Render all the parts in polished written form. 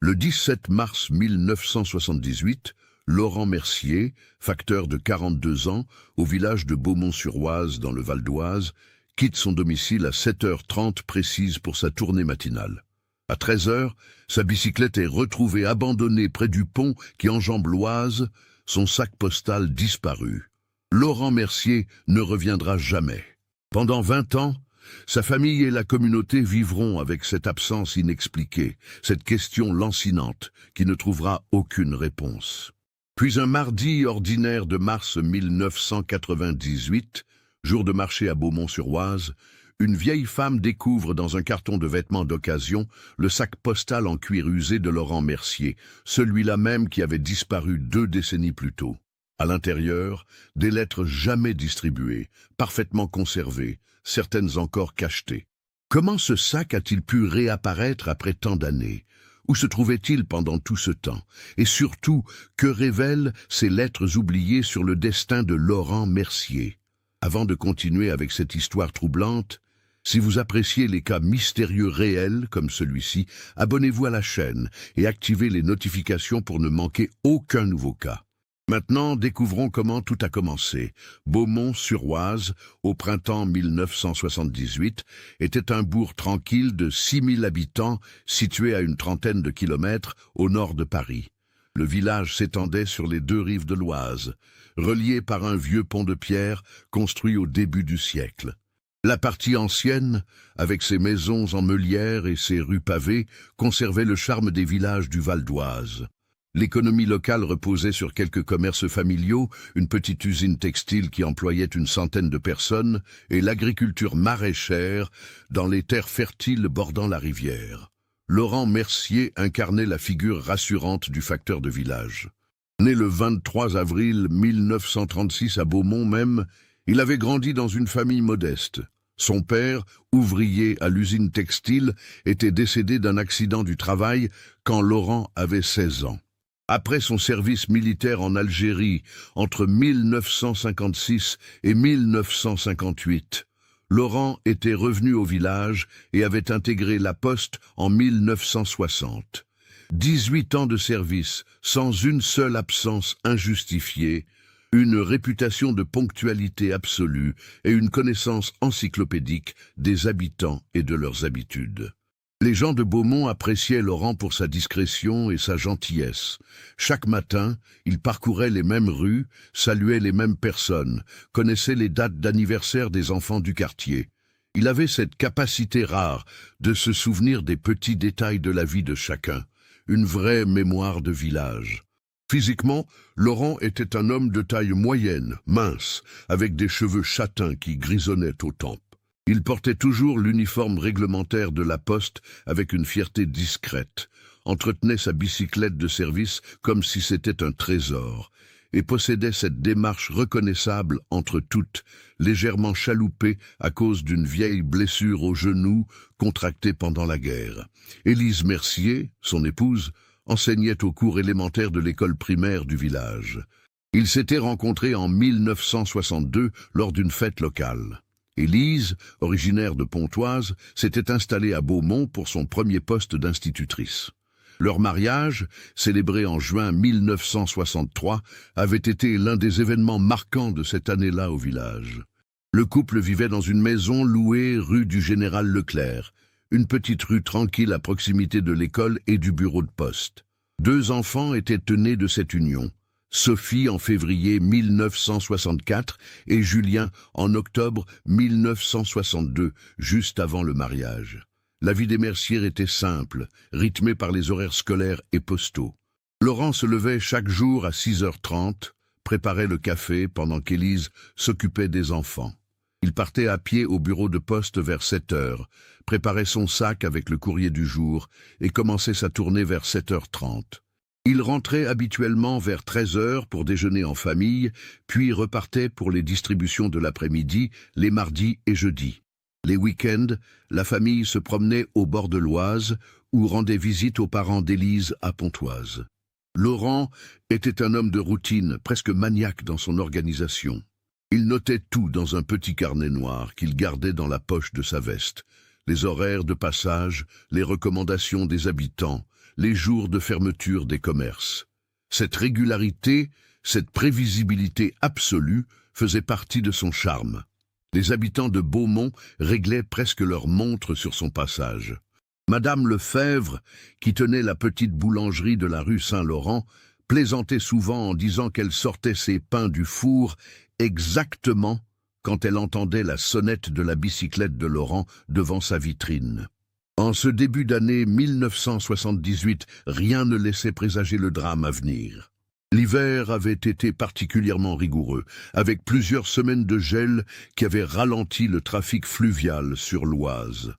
Le 17 mars 1978, Laurent Mercier, facteur de 42 ans, au village de Beaumont-sur-Oise dans le Val d'Oise, quitte son domicile à 7h30 précise pour sa tournée matinale. À 13h, sa bicyclette est retrouvée abandonnée près du pont qui enjambe l'Oise, son sac postal disparu. Laurent Mercier ne reviendra jamais. Pendant 20 ans, sa famille et la communauté vivront avec cette absence inexpliquée, cette question lancinante qui ne trouvera aucune réponse. Puis un mardi ordinaire de mars 1998, jour de marché à Beaumont-sur-Oise, une vieille femme découvre dans un carton de vêtements d'occasion le sac postal en cuir usé de Laurent Mercier, celui-là même qui avait disparu 2 décennies plus tôt. À l'intérieur, des lettres jamais distribuées, parfaitement conservées, certaines encore cachetées. Comment ce sac a-t-il pu réapparaître après tant d'années? Où se trouvait-il pendant tout ce temps? Et surtout, que révèlent ces lettres oubliées sur le destin de Laurent Mercier? Avant de continuer avec cette histoire troublante, si vous appréciez les cas mystérieux réels comme celui-ci, abonnez-vous à la chaîne et activez les notifications pour ne manquer aucun nouveau cas. Maintenant, découvrons comment tout a commencé. Beaumont-sur-Oise, au printemps 1978, était un bourg tranquille de 6000 habitants, situé à une trentaine de kilomètres au nord de Paris. Le village s'étendait sur les 2 rives de l'Oise, relié par un vieux pont de pierre construit au début du siècle. La partie ancienne, avec ses maisons en meulière et ses rues pavées, conservait le charme des villages du Val d'Oise. L'économie locale reposait sur quelques commerces familiaux, une petite usine textile qui employait une centaine de personnes et l'agriculture maraîchère dans les terres fertiles bordant la rivière. Laurent Mercier incarnait la figure rassurante du facteur de village. Né le 23 avril 1936 à Beaumont même, il avait grandi dans une famille modeste. Son père, ouvrier à l'usine textile, était décédé d'un accident du travail quand Laurent avait 16 ans. Après son service militaire en Algérie, entre 1956 et 1958, Laurent était revenu au village et avait intégré la poste en 1960. 18 ans de service, sans une seule absence injustifiée, une réputation de ponctualité absolue et une connaissance encyclopédique des habitants et de leurs habitudes. Les gens de Beaumont appréciaient Laurent pour sa discrétion et sa gentillesse. Chaque matin, il parcourait les mêmes rues, saluait les mêmes personnes, connaissait les dates d'anniversaire des enfants du quartier. Il avait cette capacité rare de se souvenir des petits détails de la vie de chacun, une vraie mémoire de village. Physiquement, Laurent était un homme de taille moyenne, mince, avec des cheveux châtains qui grisonnaient aux tempes. Il portait toujours l'uniforme réglementaire de la poste avec une fierté discrète, entretenait sa bicyclette de service comme si c'était un trésor, et possédait cette démarche reconnaissable entre toutes, légèrement chaloupée à cause d'une vieille blessure au genou contractée pendant la guerre. Élise Mercier, son épouse, enseignait au cours élémentaire de l'école primaire du village. Ils s'étaient rencontrés en 1962 lors d'une fête locale. Élise, originaire de Pontoise, s'était installée à Beaumont pour son premier poste d'institutrice. Leur mariage, célébré en juin 1963, avait été l'un des événements marquants de cette année-là au village. Le couple vivait dans une maison louée rue du Général Leclerc, une petite rue tranquille à proximité de l'école et du bureau de poste. 2 enfants étaient nés de cette union. Sophie en février 1964 et Julien en octobre 1962, juste avant le mariage. La vie des Mercier était simple, rythmée par les horaires scolaires et postaux. Laurent se levait chaque jour à 6h30, préparait le café pendant qu'Élise s'occupait des enfants. Il partait à pied au bureau de poste vers 7h, préparait son sac avec le courrier du jour et commençait sa tournée vers 7h30. Il rentrait habituellement vers 13h pour déjeuner en famille, puis repartait pour les distributions de l'après-midi, les mardis et jeudis. Les week-ends, la famille se promenait au bord de l'Oise ou rendait visite aux parents d'Élise à Pontoise. Laurent était un homme de routine, presque maniaque dans son organisation. Il notait tout dans un petit carnet noir qu'il gardait dans la poche de sa veste. Les horaires de passage, les recommandations des habitants, les jours de fermeture des commerces. Cette régularité, cette prévisibilité absolue faisait partie de son charme. Les habitants de Beaumont réglaient presque leur montre sur son passage. Madame Lefebvre, qui tenait la petite boulangerie de la rue Saint-Laurent, plaisantait souvent en disant qu'elle sortait ses pains du four exactement quand elle entendait la sonnette de la bicyclette de Laurent devant sa vitrine. En ce début d'année 1978, rien ne laissait présager le drame à venir. L'hiver avait été particulièrement rigoureux, avec plusieurs semaines de gel qui avaient ralenti le trafic fluvial sur l'Oise.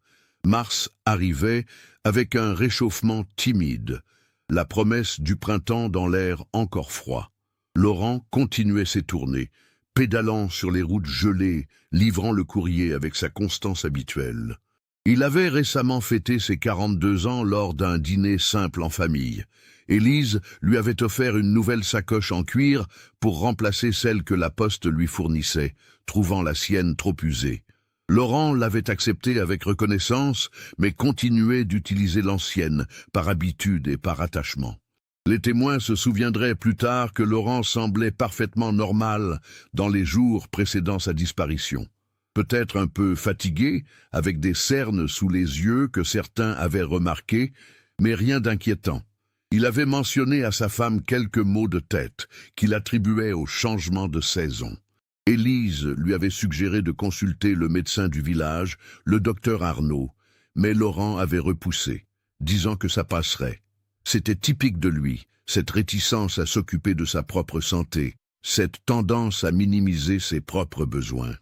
Mars arrivait avec un réchauffement timide, la promesse du printemps dans l'air encore froid. Laurent continuait ses tournées, pédalant sur les routes gelées, livrant le courrier avec sa constance habituelle. Il avait récemment fêté ses 42 ans lors d'un dîner simple en famille. Élise lui avait offert une nouvelle sacoche en cuir pour remplacer celle que la poste lui fournissait, trouvant la sienne trop usée. Laurent l'avait acceptée avec reconnaissance, mais continuait d'utiliser l'ancienne, par habitude et par attachement. Les témoins se souviendraient plus tard que Laurent semblait parfaitement normal dans les jours précédant sa disparition. Peut-être un peu fatigué, avec des cernes sous les yeux que certains avaient remarquées, mais rien d'inquiétant. Il avait mentionné à sa femme quelques maux de tête qu'il attribuait au changement de saison. Élise lui avait suggéré de consulter le médecin du village, le docteur Arnaud, mais Laurent avait repoussé, disant que ça passerait. C'était typique de lui, cette réticence à s'occuper de sa propre santé, cette tendance à minimiser ses propres besoins.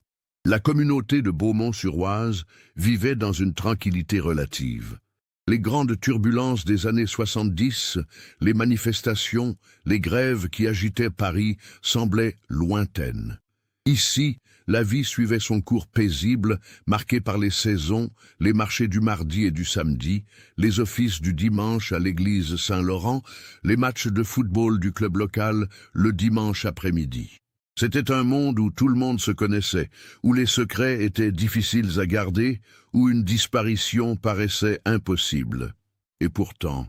La communauté de Beaumont-sur-Oise vivait dans une tranquillité relative. Les grandes turbulences des années 70, les manifestations, les grèves qui agitaient Paris semblaient lointaines. Ici, la vie suivait son cours paisible, marqué par les saisons, les marchés du mardi et du samedi, les offices du dimanche à l'église Saint-Laurent, les matchs de football du club local le dimanche après-midi. C'était un monde où tout le monde se connaissait, où les secrets étaient difficiles à garder, où une disparition paraissait impossible. Et pourtant,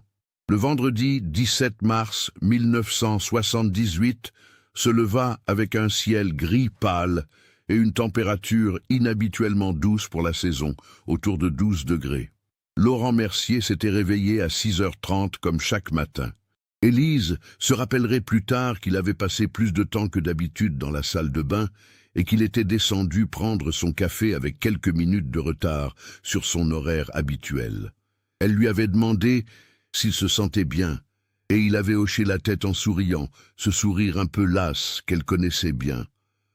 le vendredi 17 mars 1978 se leva avec un ciel gris pâle et une température inhabituellement douce pour la saison, autour de 12 degrés. Laurent Mercier s'était réveillé à 6h30 comme chaque matin. Élise se rappellerait plus tard qu'il avait passé plus de temps que d'habitude dans la salle de bain et qu'il était descendu prendre son café avec quelques minutes de retard sur son horaire habituel. Elle lui avait demandé s'il se sentait bien, et il avait hoché la tête en souriant, ce sourire un peu las qu'elle connaissait bien.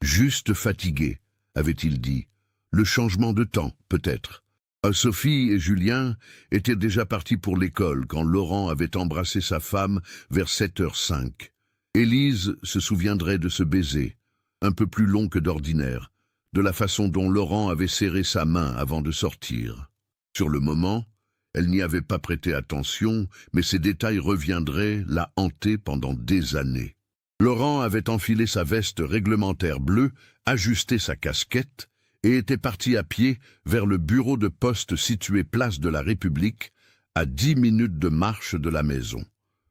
Juste fatigué, avait-il dit. Le changement de temps, peut-être. Sophie et Julien étaient déjà partis pour l'école quand Laurent avait embrassé sa femme vers 7h05. Élise se souviendrait de ce baiser, un peu plus long que d'ordinaire, de la façon dont Laurent avait serré sa main avant de sortir. Sur le moment, elle n'y avait pas prêté attention, mais ces détails reviendraient la hanter pendant des années. Laurent avait enfilé sa veste réglementaire bleue, ajusté sa casquette, et était parti à pied vers le bureau de poste situé place de la République, à 10 minutes de marche de la maison.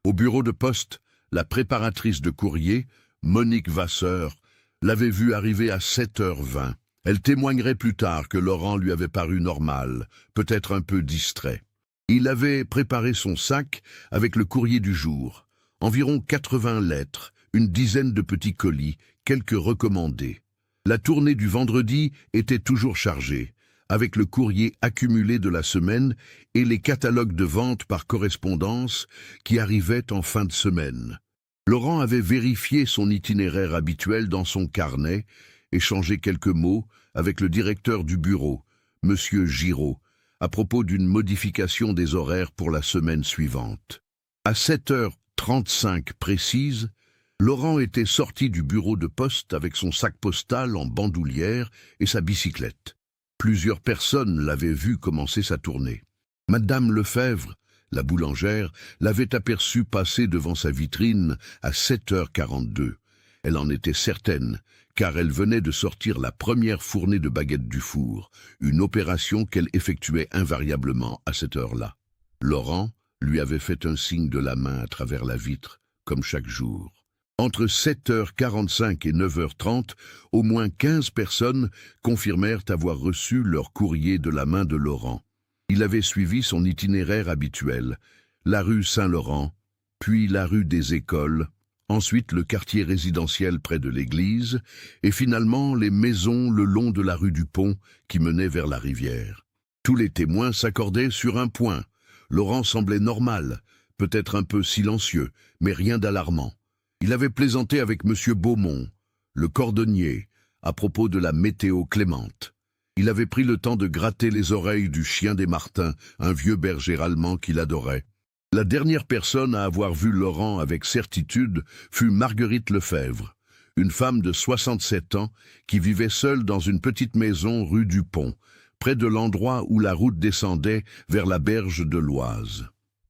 Au bureau de poste, la préparatrice de courrier, Monique Vasseur, l'avait vu arriver à 7h20. Elle témoignerait plus tard que Laurent lui avait paru normal, peut-être un peu distrait. Il avait préparé son sac avec le courrier du jour, environ 80 lettres, une dizaine de petits colis, quelques recommandés. La tournée du vendredi était toujours chargée, avec le courrier accumulé de la semaine et les catalogues de vente par correspondance qui arrivaient en fin de semaine. Laurent avait vérifié son itinéraire habituel dans son carnet, échangé quelques mots avec le directeur du bureau, M. Giraud, à propos d'une modification des horaires pour la semaine suivante. À 7h35 précise, Laurent était sorti du bureau de poste avec son sac postal en bandoulière et sa bicyclette. Plusieurs personnes l'avaient vu commencer sa tournée. Madame Lefebvre, la boulangère, l'avait aperçu passer devant sa vitrine à 7h42. Elle en était certaine, car elle venait de sortir la première fournée de baguettes du four, une opération qu'elle effectuait invariablement à cette heure-là. Laurent lui avait fait un signe de la main à travers la vitre, comme chaque jour. Entre 7h45 et 9h30, au moins 15 personnes confirmèrent avoir reçu leur courrier de la main de Laurent. Il avait suivi son itinéraire habituel, la rue Saint-Laurent, puis la rue des Écoles, ensuite le quartier résidentiel près de l'église, et finalement les maisons le long de la rue du Pont qui menait vers la rivière. Tous les témoins s'accordaient sur un point. Laurent semblait normal, peut-être un peu silencieux, mais rien d'alarmant. Il avait plaisanté avec M. Beaumont, le cordonnier, à propos de la météo clémente. Il avait pris le temps de gratter les oreilles du chien des Martins, un vieux berger allemand qu'il adorait. La dernière personne à avoir vu Laurent avec certitude fut Marguerite Lefebvre, une femme de 67 ans qui vivait seule dans une petite maison rue du Pont, près de l'endroit où la route descendait vers la berge de l'Oise.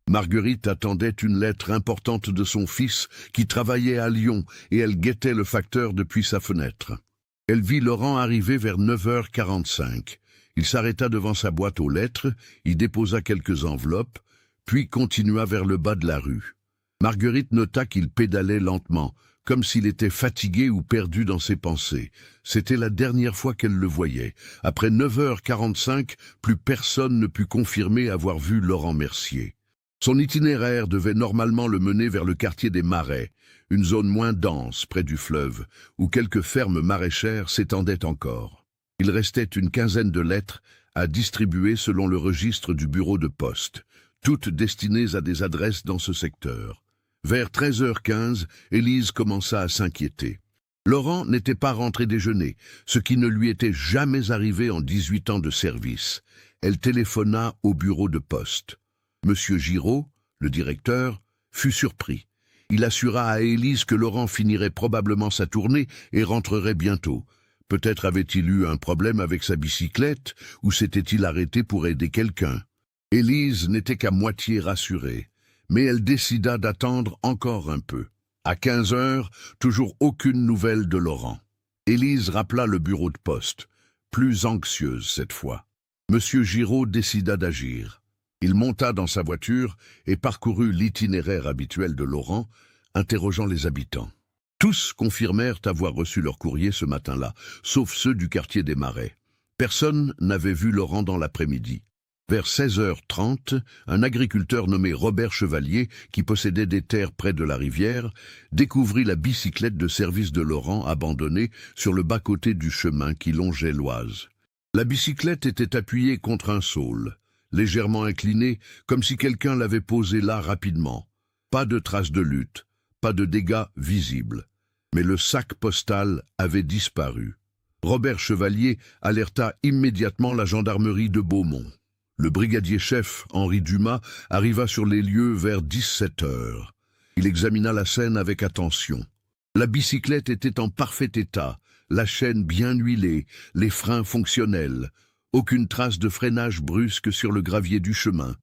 Marguerite attendait une lettre importante de son fils qui travaillait à Lyon et elle guettait le facteur depuis sa fenêtre. Elle vit Laurent arriver vers 9h45. Il s'arrêta devant sa boîte aux lettres, y déposa quelques enveloppes, puis continua vers le bas de la rue. Marguerite nota qu'il pédalait lentement, comme s'il était fatigué ou perdu dans ses pensées. C'était la dernière fois qu'elle le voyait. Après 9h45, plus personne ne put confirmer avoir vu Laurent Mercier. Son itinéraire devait normalement le mener vers le quartier des Marais, une zone moins dense près du fleuve, où quelques fermes maraîchères s'étendaient encore. Il restait une quinzaine de lettres à distribuer selon le registre du bureau de poste, toutes destinées à des adresses dans ce secteur. Vers 13h15, Élise commença à s'inquiéter. Laurent n'était pas rentré déjeuner, ce qui ne lui était jamais arrivé en 18 ans de service. Elle téléphona au bureau de poste. Monsieur Giraud, le directeur, fut surpris. Il assura à Élise que Laurent finirait probablement sa tournée et rentrerait bientôt. Peut-être avait-il eu un problème avec sa bicyclette ou s'était-il arrêté pour aider quelqu'un. Élise n'était qu'à moitié rassurée, mais elle décida d'attendre encore un peu. À 15h, toujours aucune nouvelle de Laurent. Élise rappela le bureau de poste, plus anxieuse cette fois. Monsieur Giraud décida d'agir. Il monta dans sa voiture et parcourut l'itinéraire habituel de Laurent, interrogeant les habitants. Tous confirmèrent avoir reçu leur courrier ce matin-là, sauf ceux du quartier des Marais. Personne n'avait vu Laurent dans l'après-midi. Vers 16h30, un agriculteur nommé Robert Chevalier, qui possédait des terres près de la rivière, découvrit la bicyclette de service de Laurent abandonnée sur le bas-côté du chemin qui longeait l'Oise. La bicyclette était appuyée contre un saule, légèrement inclinée, comme si quelqu'un l'avait posée là rapidement. Pas de traces de lutte, pas de dégâts visibles. Mais le sac postal avait disparu. Robert Chevalier alerta immédiatement la gendarmerie de Beaumont. Le brigadier-chef, Henri Dumas, arriva sur les lieux vers 17h. Il examina la scène avec attention. La bicyclette était en parfait état, la chaîne bien huilée, les freins fonctionnels. Aucune trace de freinage brusque sur le gravier du chemin.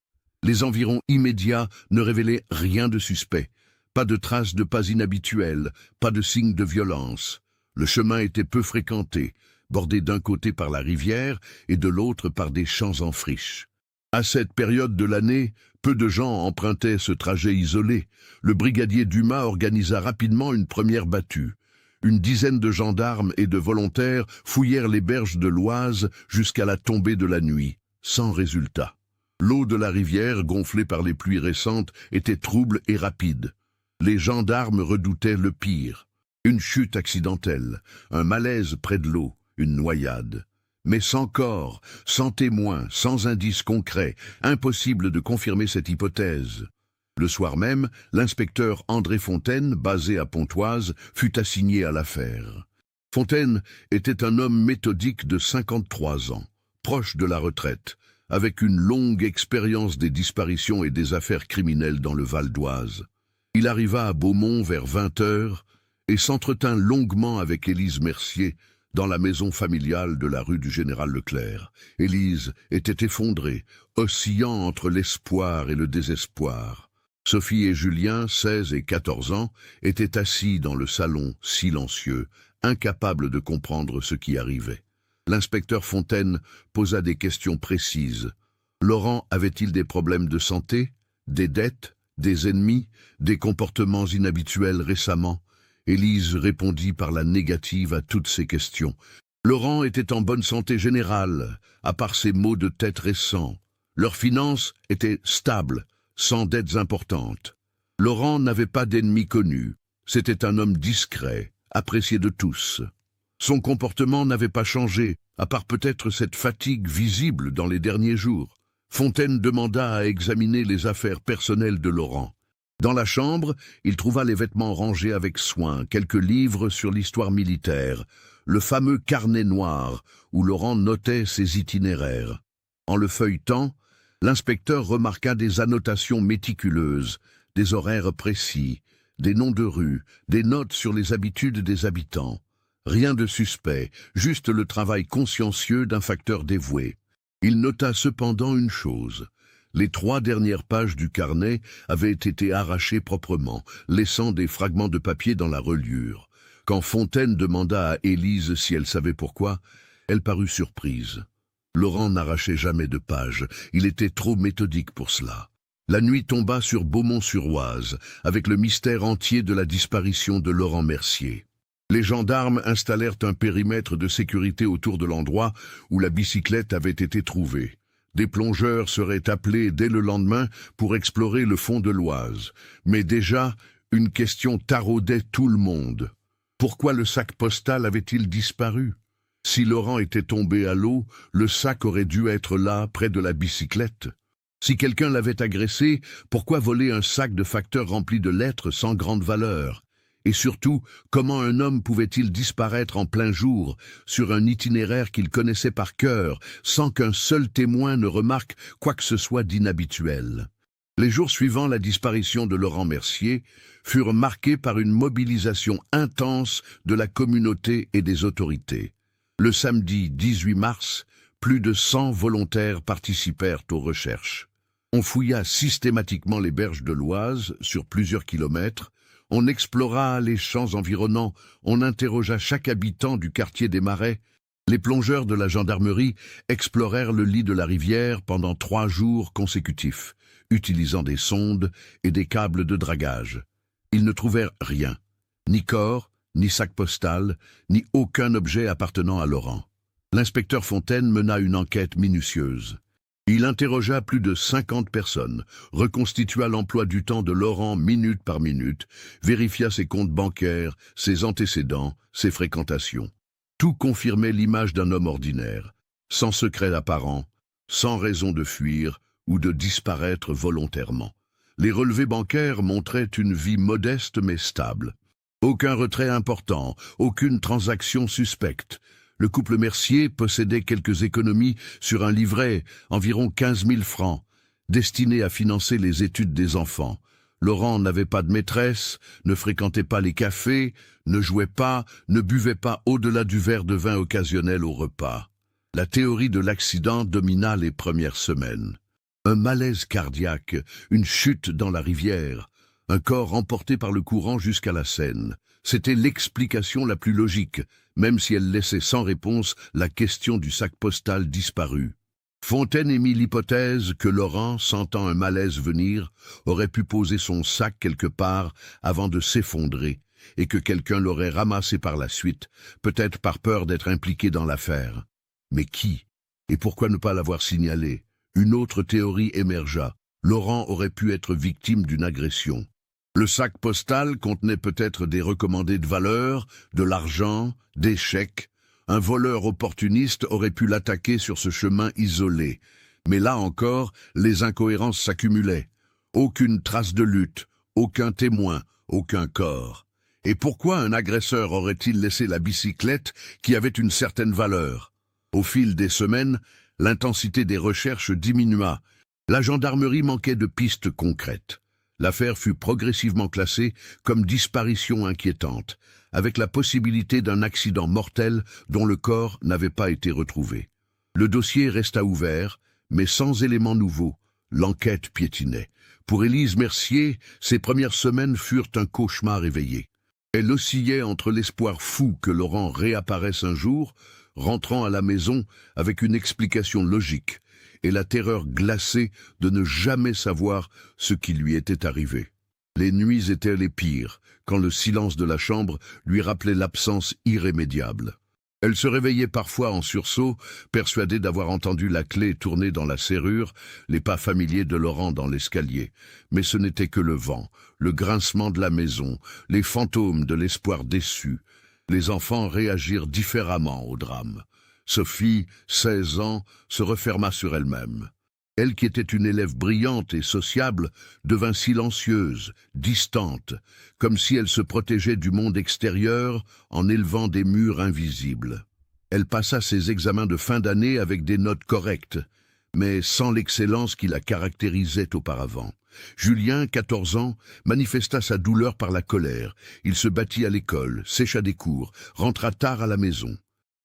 Les environs immédiats ne révélaient rien de suspect. Pas de traces de pas inhabituels, pas de signes de violence. Le chemin était peu fréquenté, bordé d'un côté par la rivière et de l'autre par des champs en friche. À cette période de l'année, peu de gens empruntaient ce trajet isolé. Le brigadier Dumas organisa rapidement une première battue. Une dizaine de gendarmes et de volontaires fouillèrent les berges de l'Oise jusqu'à la tombée de la nuit, sans résultat. L'eau de la rivière, gonflée par les pluies récentes, était trouble et rapide. Les gendarmes redoutaient le pire. Une chute accidentelle, un malaise près de l'eau, une noyade. Mais sans corps, sans témoins, sans indices concrets, impossible de confirmer cette hypothèse. Le soir même, l'inspecteur André Fontaine, basé à Pontoise, fut assigné à l'affaire. Fontaine était un homme méthodique de 53 ans, proche de la retraite, avec une longue expérience des disparitions et des affaires criminelles dans le Val d'Oise. Il arriva à Beaumont vers 20h et s'entretint longuement avec Élise Mercier dans la maison familiale de la rue du Général Leclerc. Élise était effondrée, oscillant entre l'espoir et le désespoir. Sophie et Julien, 16 et 14 ans, étaient assis dans le salon, silencieux, incapables de comprendre ce qui arrivait. L'inspecteur Fontaine posa des questions précises. Laurent avait-il des problèmes de santé? Des dettes, des ennemis, des comportements inhabituels récemment? Élise répondit par la négative à toutes ces questions. Laurent était en bonne santé générale, à part ses maux de tête récents. Leurs finances étaient stables, sans dettes importantes. Laurent n'avait pas d'ennemis connus. C'était un homme discret, apprécié de tous. Son comportement n'avait pas changé, à part peut-être cette fatigue visible dans les derniers jours. Fontaine demanda à examiner les affaires personnelles de Laurent. Dans la chambre, il trouva les vêtements rangés avec soin, quelques livres sur l'histoire militaire, le fameux carnet noir où Laurent notait ses itinéraires. En le feuilletant, l'inspecteur remarqua des annotations méticuleuses, des horaires précis, des noms de rues, des notes sur les habitudes des habitants. Rien de suspect, juste le travail consciencieux d'un facteur dévoué. Il nota cependant une chose. Les 3 dernières pages du carnet avaient été arrachées proprement, laissant des fragments de papier dans la reliure. Quand Fontaine demanda à Élise si elle savait pourquoi, elle parut surprise. Laurent n'arrachait jamais de pages, il était trop méthodique pour cela. La nuit tomba sur Beaumont-sur-Oise, avec le mystère entier de la disparition de Laurent Mercier. Les gendarmes installèrent un périmètre de sécurité autour de l'endroit où la bicyclette avait été trouvée. Des plongeurs seraient appelés dès le lendemain pour explorer le fond de l'Oise. Mais déjà, une question taraudait tout le monde. Pourquoi le sac postal avait-il disparu? Si Laurent était tombé à l'eau, le sac aurait dû être là, près de la bicyclette. Si quelqu'un l'avait agressé, pourquoi voler un sac de facteurs rempli de lettres sans grande valeur? Et surtout, comment un homme pouvait-il disparaître en plein jour, sur un itinéraire qu'il connaissait par cœur, sans qu'un seul témoin ne remarque quoi que ce soit d'inhabituel? Les jours suivant la disparition de Laurent Mercier furent marqués par une mobilisation intense de la communauté et des autorités. Le samedi 18 mars, plus de 100 volontaires participèrent aux recherches. On fouilla systématiquement les berges de l'Oise sur plusieurs kilomètres, on explora les champs environnants, on interrogea chaque habitant du quartier des Marais. Les plongeurs de la gendarmerie explorèrent le lit de la rivière pendant 3 jours consécutifs, utilisant des sondes et des câbles de dragage. Ils ne trouvèrent rien, ni corps, ni sac postal, ni aucun objet appartenant à Laurent. L'inspecteur Fontaine mena une enquête minutieuse. Il interrogea plus de 50 personnes, reconstitua l'emploi du temps de Laurent minute par minute, vérifia ses comptes bancaires, ses antécédents, ses fréquentations. Tout confirmait l'image d'un homme ordinaire, sans secret apparent, sans raison de fuir ou de disparaître volontairement. Les relevés bancaires montraient une vie modeste mais stable. Aucun retrait important, aucune transaction suspecte. Le couple Mercier possédait quelques économies sur un livret, environ 15 000 francs, destiné à financer les études des enfants. Laurent n'avait pas de maîtresse, ne fréquentait pas les cafés, ne jouait pas, ne buvait pas au-delà du verre de vin occasionnel au repas. La théorie de l'accident domina les premières semaines. Un malaise cardiaque, une chute dans la rivière, un corps emporté par le courant jusqu'à la Seine. C'était l'explication la plus logique, même si elle laissait sans réponse la question du sac postal disparu. Fontaine émit l'hypothèse que Laurent, sentant un malaise venir, aurait pu poser son sac quelque part avant de s'effondrer, et que quelqu'un l'aurait ramassé par la suite, peut-être par peur d'être impliqué dans l'affaire. Mais qui? Et pourquoi ne pas l'avoir signalé? Une autre théorie émergea. Laurent aurait pu être victime d'une agression. Le sac postal contenait peut-être des recommandés de valeur, de l'argent, des chèques. Un voleur opportuniste aurait pu l'attaquer sur ce chemin isolé. Mais là encore, les incohérences s'accumulaient. Aucune trace de lutte, aucun témoin, aucun corps. Et pourquoi un agresseur aurait-il laissé la bicyclette qui avait une certaine valeur? Au fil des semaines, l'intensité des recherches diminua. La gendarmerie manquait de pistes concrètes. L'affaire fut progressivement classée comme disparition inquiétante, avec la possibilité d'un accident mortel dont le corps n'avait pas été retrouvé. Le dossier resta ouvert, mais sans éléments nouveaux. L'enquête piétinait. Pour Élise Mercier, ses premières semaines furent un cauchemar éveillé. Elle oscillait entre l'espoir fou que Laurent réapparaisse un jour, rentrant à la maison avec une explication logique, et la terreur glacée de ne jamais savoir ce qui lui était arrivé. Les nuits étaient les pires, quand le silence de la chambre lui rappelait l'absence irrémédiable. Elle se réveillait parfois en sursaut, persuadée d'avoir entendu la clé tourner dans la serrure, les pas familiers de Laurent dans l'escalier. Mais ce n'était que le vent, le grincement de la maison, les fantômes de l'espoir déçu. Les enfants réagirent différemment au drame. Sophie, 16 ans, se referma sur elle-même. Elle qui était une élève brillante et sociable devint silencieuse, distante, comme si elle se protégeait du monde extérieur en élevant des murs invisibles. Elle passa ses examens de fin d'année avec des notes correctes, mais sans l'excellence qui la caractérisait auparavant. Julien, 14 ans, manifesta sa douleur par la colère. Il se battit à l'école, sécha des cours, rentra tard à la maison.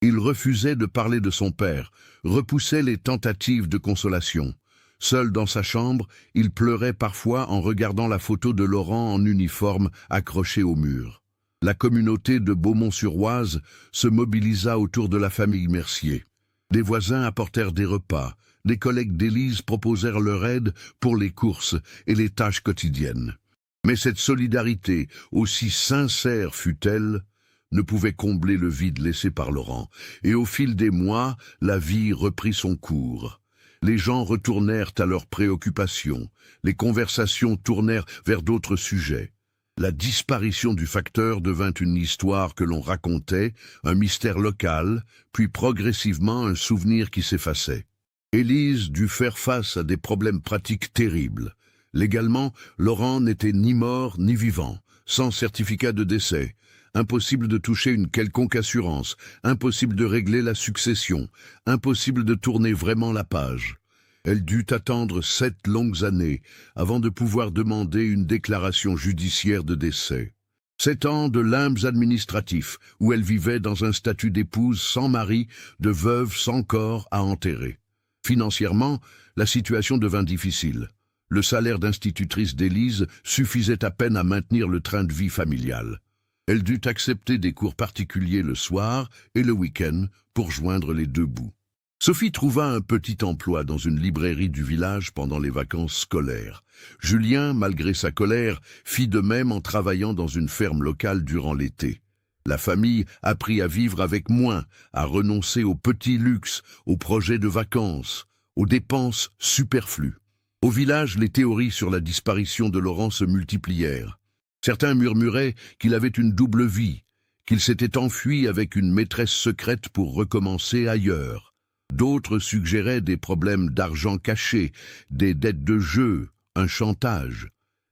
Il refusait de parler de son père, repoussait les tentatives de consolation. Seul dans sa chambre, il pleurait parfois en regardant la photo de Laurent en uniforme accrochée au mur. La communauté de Beaumont-sur-Oise se mobilisa autour de la famille Mercier. Des voisins apportèrent des repas, des collègues d'Élise proposèrent leur aide pour les courses et les tâches quotidiennes. Mais cette solidarité, aussi sincère fut-elle, ne pouvait combler le vide laissé par Laurent, et au fil des mois, la vie reprit son cours. Les gens retournèrent à leurs préoccupations, les conversations tournèrent vers d'autres sujets. La disparition du facteur devint une histoire que l'on racontait, un mystère local, puis progressivement un souvenir qui s'effaçait. Élise dut faire face à des problèmes pratiques terribles. Légalement, Laurent n'était ni mort ni vivant, sans certificat de décès. Impossible de toucher une quelconque assurance, impossible de régler la succession, impossible de tourner vraiment la page. Elle dut attendre 7 longues années avant de pouvoir demander une déclaration judiciaire de décès. 7 ans de limbes administratifs, où elle vivait dans un statut d'épouse sans mari, de veuve sans corps à enterrer. Financièrement, la situation devint difficile. Le salaire d'institutrice d'Élise suffisait à peine à maintenir le train de vie familial. Elle dut accepter des cours particuliers le soir et le week-end pour joindre les deux bouts. Sophie trouva un petit emploi dans une librairie du village pendant les vacances scolaires. Julien, malgré sa colère, fit de même en travaillant dans une ferme locale durant l'été. La famille apprit à vivre avec moins, à renoncer aux petits luxes, aux projets de vacances, aux dépenses superflues. Au village, les théories sur la disparition de Laurent se multiplièrent. Certains murmuraient qu'il avait une double vie, qu'il s'était enfui avec une maîtresse secrète pour recommencer ailleurs. D'autres suggéraient des problèmes d'argent caché, des dettes de jeu, un chantage.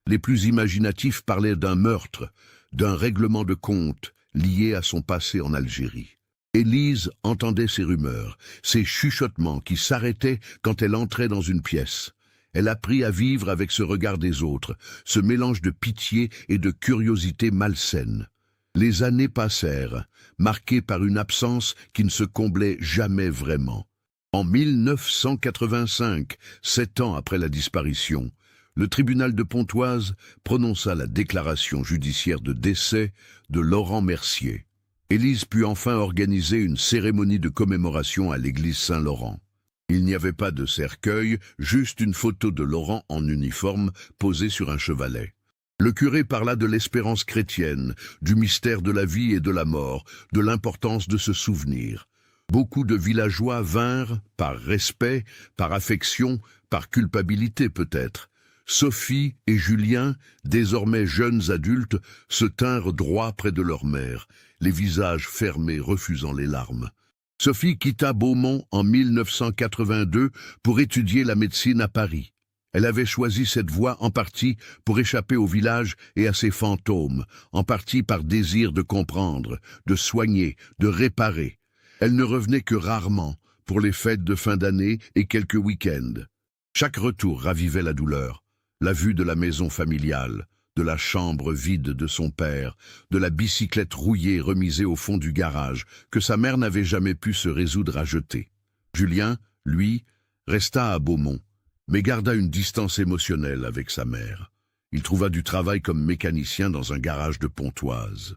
Les plus imaginatifs parlaient d'un meurtre, d'un règlement de compte lié à son passé en Algérie. Élise entendait ces rumeurs, ces chuchotements qui s'arrêtaient quand elle entrait dans une pièce. Elle apprit à vivre avec ce regard des autres, ce mélange de pitié et de curiosité malsaine. Les années passèrent, marquées par une absence qui ne se comblait jamais vraiment. En 1985, 7 ans après la disparition, le tribunal de Pontoise prononça la déclaration judiciaire de décès de Laurent Mercier. Élise put enfin organiser une cérémonie de commémoration à l'église Saint-Laurent. Il n'y avait pas de cercueil, juste une photo de Laurent en uniforme posée sur un chevalet. Le curé parla de l'espérance chrétienne, du mystère de la vie et de la mort, de l'importance de se souvenir. Beaucoup de villageois vinrent, par respect, par affection, par culpabilité peut-être. Sophie et Julien, désormais jeunes adultes, se tinrent droit près de leur mère, les visages fermés refusant les larmes. Sophie quitta Beaumont en 1982 pour étudier la médecine à Paris. Elle avait choisi cette voie en partie pour échapper au village et à ses fantômes, en partie par désir de comprendre, de soigner, de réparer. Elle ne revenait que rarement, pour les fêtes de fin d'année et quelques week-ends. Chaque retour ravivait la douleur, la vue de la maison familiale, de la chambre vide de son père, de la bicyclette rouillée remisée au fond du garage, que sa mère n'avait jamais pu se résoudre à jeter. Julien, lui, resta à Beaumont, mais garda une distance émotionnelle avec sa mère. Il trouva du travail comme mécanicien dans un garage de Pontoise.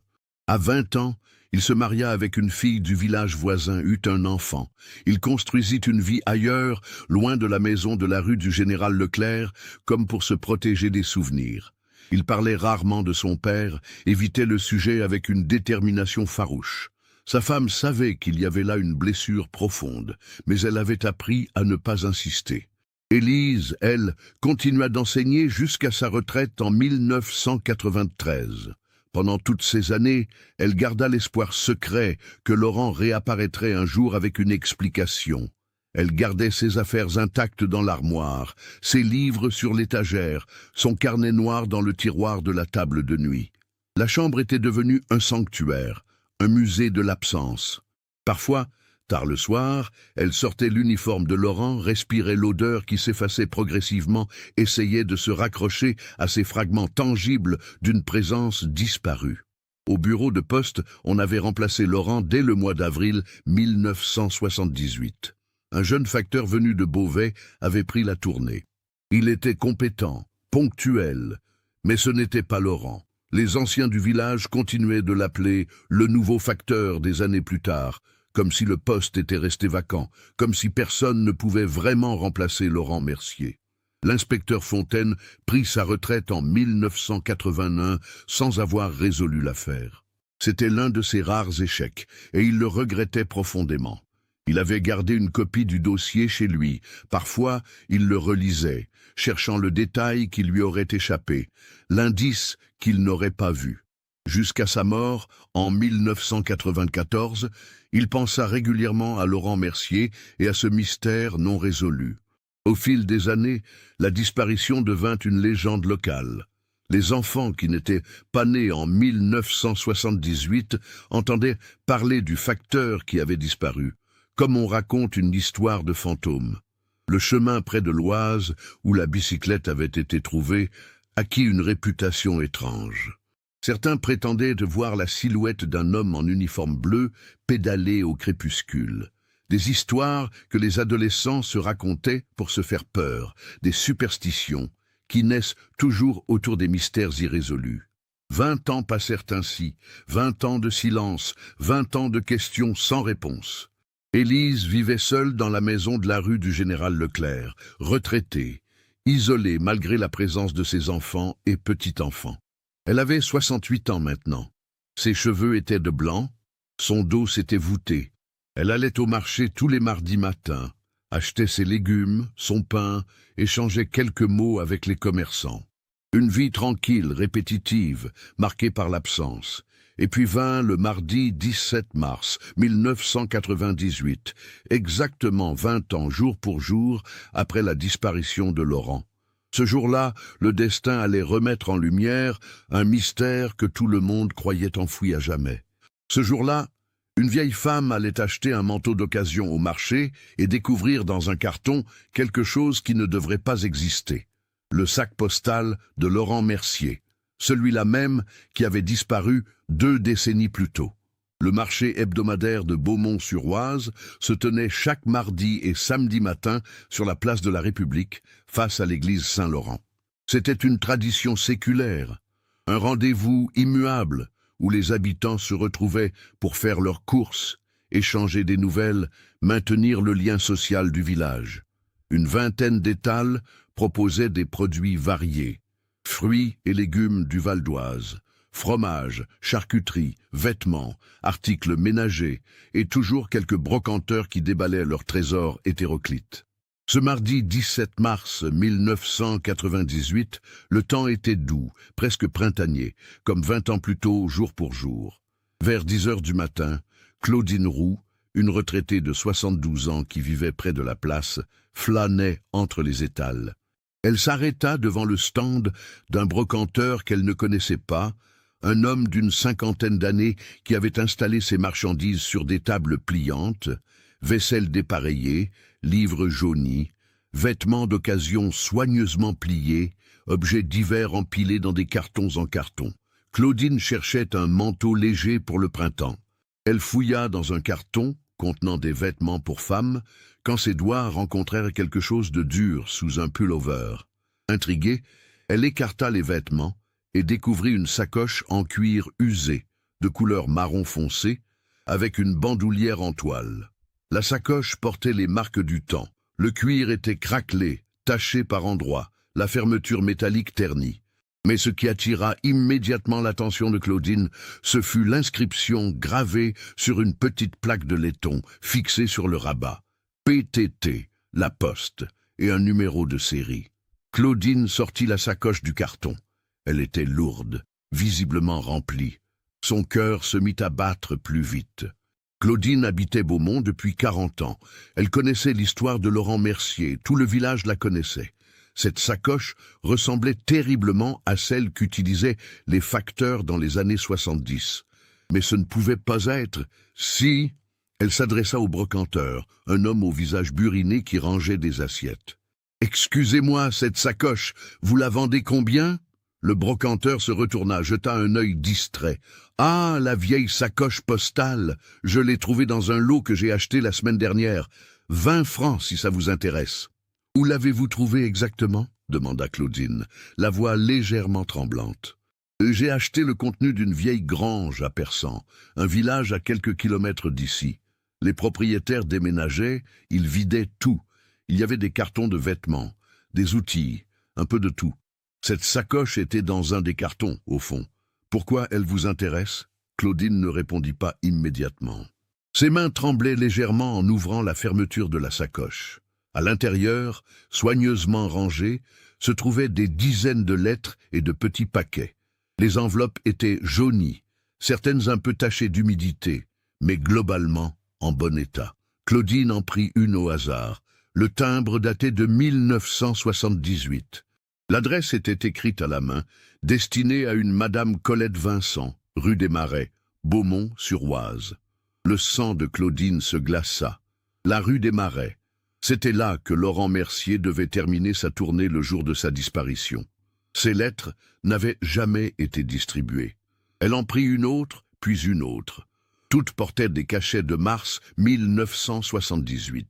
À 20 ans, il se maria avec une fille du village voisin, eut un enfant. Il construisit une vie ailleurs, loin de la maison de la rue du Général Leclerc, comme pour se protéger des souvenirs. Il parlait rarement de son père, évitait le sujet avec une détermination farouche. Sa femme savait qu'il y avait là une blessure profonde, mais elle avait appris à ne pas insister. Élise, elle, continua d'enseigner jusqu'à sa retraite en 1993. Pendant toutes ces années, elle garda l'espoir secret que Laurent réapparaîtrait un jour avec une explication. Elle gardait ses affaires intactes dans l'armoire, ses livres sur l'étagère, son carnet noir dans le tiroir de la table de nuit. La chambre était devenue un sanctuaire, un musée de l'absence. Parfois, tard le soir, elle sortait l'uniforme de Laurent, respirait l'odeur qui s'effaçait progressivement, essayait de se raccrocher à ces fragments tangibles d'une présence disparue. Au bureau de poste, on avait remplacé Laurent dès le mois d'avril 1978. Un jeune facteur venu de Beauvais avait pris la tournée. Il était compétent, ponctuel, mais ce n'était pas Laurent. Les anciens du village continuaient de l'appeler le nouveau facteur des années plus tard, comme si le poste était resté vacant, comme si personne ne pouvait vraiment remplacer Laurent Mercier. L'inspecteur Fontaine prit sa retraite en 1981 sans avoir résolu l'affaire. C'était l'un de ses rares échecs, et il le regrettait profondément. Il avait gardé une copie du dossier chez lui. Parfois, il le relisait, cherchant le détail qui lui aurait échappé, l'indice qu'il n'aurait pas vu. Jusqu'à sa mort, en 1994, il pensa régulièrement à Laurent Mercier et à ce mystère non résolu. Au fil des années, la disparition devint une légende locale. Les enfants qui n'étaient pas nés en 1978 entendaient parler du facteur qui avait disparu, comme on raconte une histoire de fantôme. Le chemin près de l'Oise, où la bicyclette avait été trouvée, acquit une réputation étrange. Certains prétendaient de voir la silhouette d'un homme en uniforme bleu pédaler au crépuscule. Des histoires que les adolescents se racontaient pour se faire peur, des superstitions qui naissent toujours autour des mystères irrésolus. 20 ans passèrent ainsi, 20 ans de silence, 20 ans de questions sans réponse. Élise vivait seule dans la maison de la rue du Général Leclerc, retraitée, isolée malgré la présence de ses enfants et petits-enfants. Elle avait 68 ans maintenant. Ses cheveux étaient de blanc, son dos s'était voûté. Elle allait au marché tous les mardis matins, achetait ses légumes, son pain, échangeait quelques mots avec les commerçants. Une vie tranquille, répétitive, marquée par l'absence. Et puis vint le mardi 17 mars 1998, exactement 20 ans jour pour jour après la disparition de Laurent. Ce jour-là, le destin allait remettre en lumière un mystère que tout le monde croyait enfoui à jamais. Ce jour-là, une vieille femme allait acheter un manteau d'occasion au marché et découvrir dans un carton quelque chose qui ne devrait pas exister. Le sac postal de Laurent Mercier, celui-là même qui avait disparu 2 décennies plus tôt. Le marché hebdomadaire de Beaumont-sur-Oise se tenait chaque mardi et samedi matin sur la place de la République, face à l'église Saint-Laurent. C'était une tradition séculaire, un rendez-vous immuable où les habitants se retrouvaient pour faire leurs courses, échanger des nouvelles, maintenir le lien social du village. Une vingtaine d'étals proposaient des produits variés, fruits et légumes du Val d'Oise, fromage, charcuterie, vêtements, articles ménagers et toujours quelques brocanteurs qui déballaient leurs trésors hétéroclites. Ce mardi 17 mars 1998, le temps était doux, presque printanier, comme 20 ans plus tôt, jour pour jour. Vers 10 heures du matin, Claudine Roux, une retraitée de 72 ans qui vivait près de la place, flânait entre les étals. Elle s'arrêta devant le stand d'un brocanteur qu'elle ne connaissait pas, un homme d'une 50aine d'années qui avait installé ses marchandises sur des tables pliantes, vaisselle dépareillée, livres jaunis, vêtements d'occasion soigneusement pliés, objets divers empilés dans des cartons en carton. Claudine cherchait un manteau léger pour le printemps. Elle fouilla dans un carton contenant des vêtements pour femmes, quand ses doigts rencontrèrent quelque chose de dur sous un pullover. Intriguée, elle écarta les vêtements et découvrit une sacoche en cuir usé, de couleur marron foncé, avec une bandoulière en toile. La sacoche portait les marques du temps. Le cuir était craquelé, taché par endroits, la fermeture métallique ternie. Mais ce qui attira immédiatement l'attention de Claudine, ce fut l'inscription gravée sur une petite plaque de laiton fixée sur le rabat. PTT, la poste, et un numéro de série. Claudine sortit la sacoche du carton. Elle était lourde, visiblement remplie. Son cœur se mit à battre plus vite. Claudine habitait Beaumont depuis 40 ans. Elle connaissait l'histoire de Laurent Mercier, tout le village la connaissait. Cette sacoche ressemblait terriblement à celle qu'utilisaient les facteurs dans les années 70. Mais ce ne pouvait pas être. Si, elle s'adressa au brocanteur, un homme au visage buriné qui rangeait des assiettes. « Excusez-moi, cette sacoche, vous la vendez combien ?» Le brocanteur se retourna, jeta un œil distrait. « Ah, la vieille sacoche postale, je l'ai trouvée dans un lot que j'ai acheté la semaine dernière. 20 francs si ça vous intéresse. » « Où l'avez-vous trouvée exactement ?» demanda Claudine, la voix légèrement tremblante. « J'ai acheté le contenu d'une vieille grange à Persan, un village à quelques kilomètres d'ici. Les propriétaires déménageaient, ils vidaient tout. Il y avait des cartons de vêtements, des outils, un peu de tout. Cette sacoche était dans un des cartons, au fond. Pourquoi elle vous intéresse ?» Claudine ne répondit pas immédiatement. Ses mains tremblaient légèrement en ouvrant la fermeture de la sacoche. À l'intérieur, soigneusement rangées, se trouvaient des dizaines de lettres et de petits paquets. Les enveloppes étaient jaunies, certaines un peu tachées d'humidité, mais globalement en bon état. Claudine en prit une au hasard. Le timbre datait de 1978. L'adresse était écrite à la main, destinée à une Madame Colette Vincent, rue des Marais, Beaumont-sur-Oise. Le sang de Claudine se glaça. La rue des Marais. C'était là que Laurent Mercier devait terminer sa tournée le jour de sa disparition. Ces lettres n'avaient jamais été distribuées. Elle en prit une autre, puis une autre. Toutes portaient des cachets de mars 1978.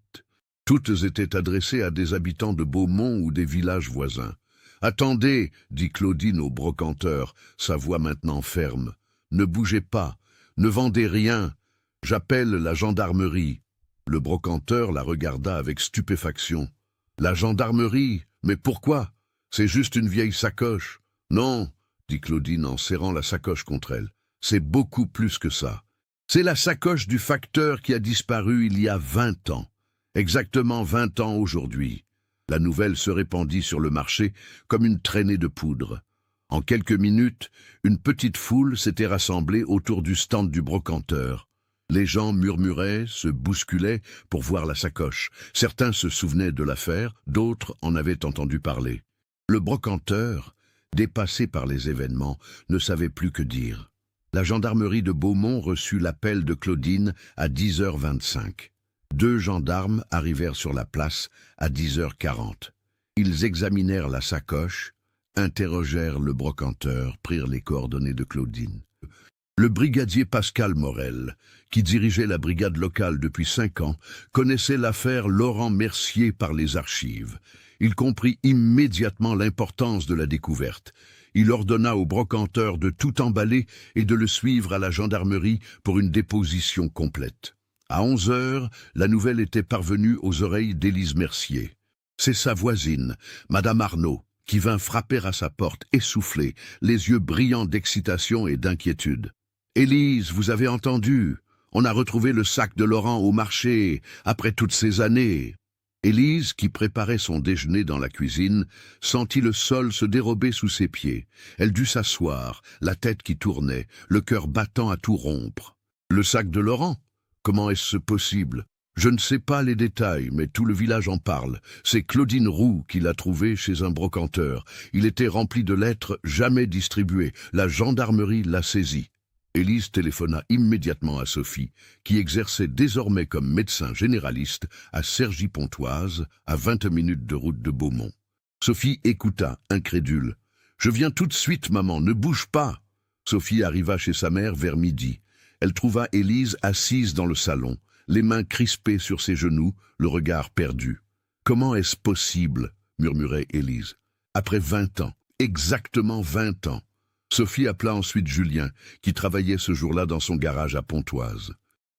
Toutes étaient adressées à des habitants de Beaumont ou des villages voisins. « Attendez » dit Claudine au brocanteur, sa voix maintenant ferme. « Ne bougez pas, ne vendez rien. J'appelle la gendarmerie. » Le brocanteur la regarda avec stupéfaction. « La gendarmerie? Mais pourquoi? C'est juste une vieille sacoche. »« Non, » dit Claudine en serrant la sacoche contre elle. « C'est beaucoup plus que ça. C'est la sacoche du facteur qui a disparu il y a 20 ans. Exactement 20 ans aujourd'hui. » La nouvelle se répandit sur le marché comme une traînée de poudre. En quelques minutes, une petite foule s'était rassemblée autour du stand du brocanteur. Les gens murmuraient, se bousculaient pour voir la sacoche. Certains se souvenaient de l'affaire, d'autres en avaient entendu parler. Le brocanteur, dépassé par les événements, ne savait plus que dire. La gendarmerie de Beaumont reçut l'appel de Claudine à 10h25. 2 gendarmes arrivèrent sur la place à 10h40. Ils examinèrent la sacoche, interrogèrent le brocanteur, prirent les coordonnées de Claudine. Le brigadier Pascal Morel, qui dirigeait la brigade locale depuis 5 ans, connaissait l'affaire Laurent Mercier par les archives. Il comprit immédiatement l'importance de la découverte. Il ordonna au brocanteur de tout emballer et de le suivre à la gendarmerie pour une déposition complète. À 11h, la nouvelle était parvenue aux oreilles d'Élise Mercier. C'est sa voisine, Madame Arnaud, qui vint frapper à sa porte, essoufflée, les yeux brillants d'excitation et d'inquiétude. « Élise, vous avez entendu? On a retrouvé le sac de Laurent au marché, après toutes ces années. » Élise, qui préparait son déjeuner dans la cuisine, sentit le sol se dérober sous ses pieds. Elle dut s'asseoir, la tête qui tournait, le cœur battant à tout rompre. « Le sac de Laurent? Comment est-ce possible? Je ne sais pas les détails, mais tout le village en parle. C'est Claudine Roux qui l'a trouvé chez un brocanteur. Il était rempli de lettres jamais distribuées. La gendarmerie l'a saisi. » Élise téléphona immédiatement à Sophie, qui exerçait désormais comme médecin généraliste à Cergy-Pontoise, à 20 minutes de route de Beaumont. Sophie écouta, incrédule. « Je viens tout de suite, maman, ne bouge pas !» Sophie arriva chez sa mère vers midi. Elle trouva Élise assise dans le salon, les mains crispées sur ses genoux, le regard perdu. « Comment est-ce possible ?» murmurait Élise. « Après 20 ans, exactement 20 ans. » Sophie appela ensuite Julien, qui travaillait ce jour-là dans son garage à Pontoise.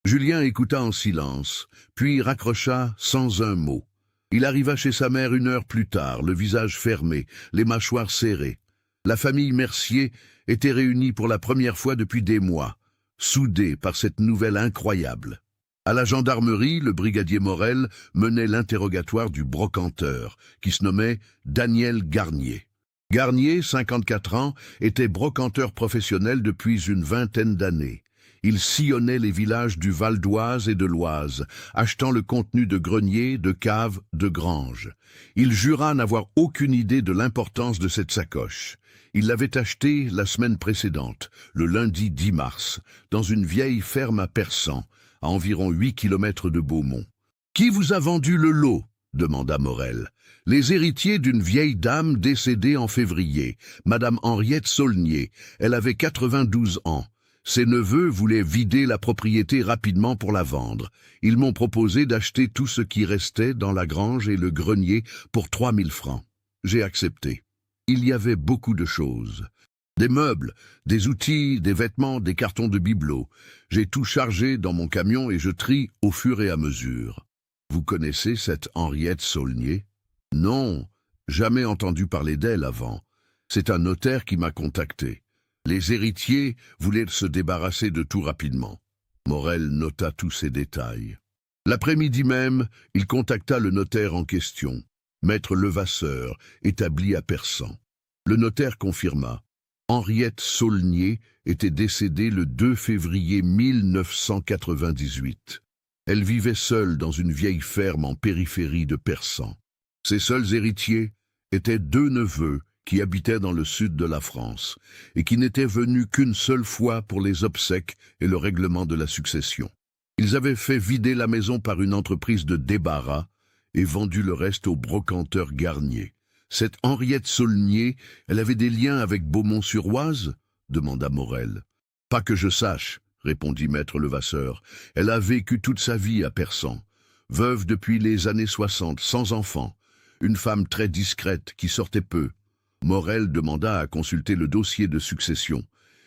Julien écouta en silence, puis raccrocha sans un mot. Il arriva chez sa mère 1 heure plus tard, le visage fermé, les mâchoires serrées. La famille Mercier était réunie pour la première fois depuis des mois, soudée par cette nouvelle incroyable. À la gendarmerie, le brigadier Morel menait l'interrogatoire du brocanteur, qui se nommait Daniel Garnier. Garnier, 54 ans, était brocanteur professionnel depuis une 20aine d'années. Il sillonnait les villages du Val d'Oise et de l'Oise, achetant le contenu de greniers, de caves, de granges. Il jura n'avoir aucune idée de l'importance de cette sacoche. Il l'avait achetée la semaine précédente, le lundi 10 mars, dans une vieille ferme à Persan, à environ 8 kilomètres de Beaumont. « Qui vous a vendu le lot ?» demanda Morel. « Les héritiers d'une vieille dame décédée en février, Madame Henriette Saulnier. Elle avait 92 ans. Ses neveux voulaient vider la propriété rapidement pour la vendre. Ils m'ont proposé d'acheter tout ce qui restait dans la grange et le grenier pour 3 000 francs. J'ai accepté. Il y avait beaucoup de choses. Des meubles, des outils, des vêtements, des cartons de bibelots. J'ai tout chargé dans mon camion et je trie au fur et à mesure. Vous connaissez cette Henriette Saulnier? Non, jamais entendu parler d'elle avant. C'est un notaire qui m'a contacté. Les héritiers voulaient se débarrasser de tout rapidement. Morel nota tous ces détails. L'après-midi même, il contacta le notaire en question, maître Levasseur, établi à Persan. Le notaire confirma. Henriette Saulnier était décédée le 2 février 1998. Elle vivait seule dans une vieille ferme en périphérie de Persan. Ses seuls héritiers étaient 2 neveux qui habitaient dans le sud de la France et qui n'étaient venus qu'une seule fois pour les obsèques et le règlement de la succession. Ils avaient fait vider la maison par une entreprise de débarras et vendu le reste au brocanteur Garnier. Cette Henriette Saulnier, elle avait des liens avec Beaumont-sur-Oise ? Demanda Morel. Pas que je sache, répondit maître Levasseur. Elle a vécu toute sa vie à Persan, veuve depuis les années 60, sans enfant, une femme très discrète qui sortait peu. Morel demanda à consulter le dossier de succession.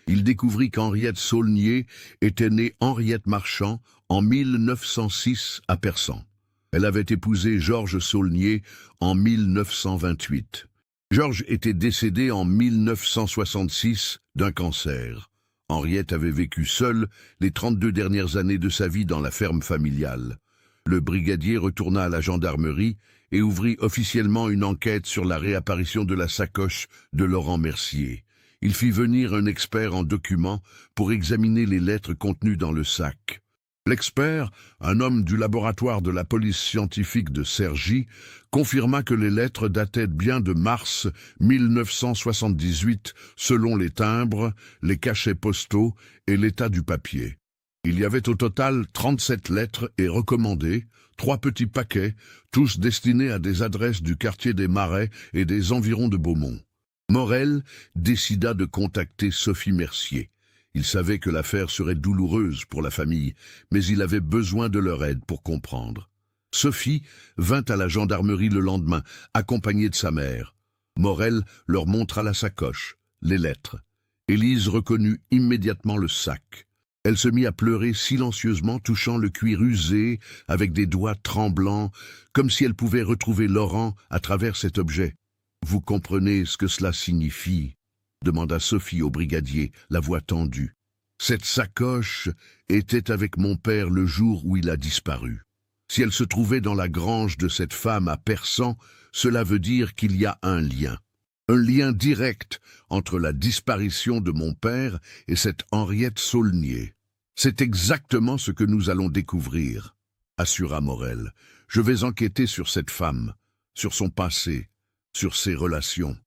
Il découvrit qu'Henriette Saulnier était née Henriette Marchand en 1906 à Persan. Elle avait épousé Georges Saulnier en 1928. Georges était décédé en 1966 d'un cancer. Henriette avait vécu seule les 32 dernières années de sa vie dans la ferme familiale. Le brigadier retourna à la gendarmerie et ouvrit officiellement une enquête sur la réapparition de la sacoche de Laurent Mercier. Il fit venir un expert en documents pour examiner les lettres contenues dans le sac. L'expert, un homme du laboratoire de la police scientifique de Cergy, confirma que les lettres dataient bien de mars 1978 selon les timbres, les cachets postaux et l'état du papier. Il y avait au total 37 lettres et recommandées, 3 petits paquets, tous destinés à des adresses du quartier des Marais et des environs de Beaumont. Morel décida de contacter Sophie Mercier. Il savait que l'affaire serait douloureuse pour la famille, mais il avait besoin de leur aide pour comprendre. Sophie vint à la gendarmerie le lendemain, accompagnée de sa mère. Morel leur montra la sacoche, les lettres. Élise reconnut immédiatement le sac. Elle se mit à pleurer silencieusement, touchant le cuir usé, avec des doigts tremblants, comme si elle pouvait retrouver Laurent à travers cet objet. « Vous comprenez ce que cela signifie ?» demanda Sophie au brigadier, la voix tendue. « Cette sacoche était avec mon père le jour où il a disparu. Si elle se trouvait dans la grange de cette femme à Persan, cela veut dire qu'il y a un lien direct entre la disparition de mon père et cette Henriette Saulnier. C'est exactement ce que nous allons découvrir, assura Morel. Je vais enquêter sur cette femme, sur son passé, sur ses relations.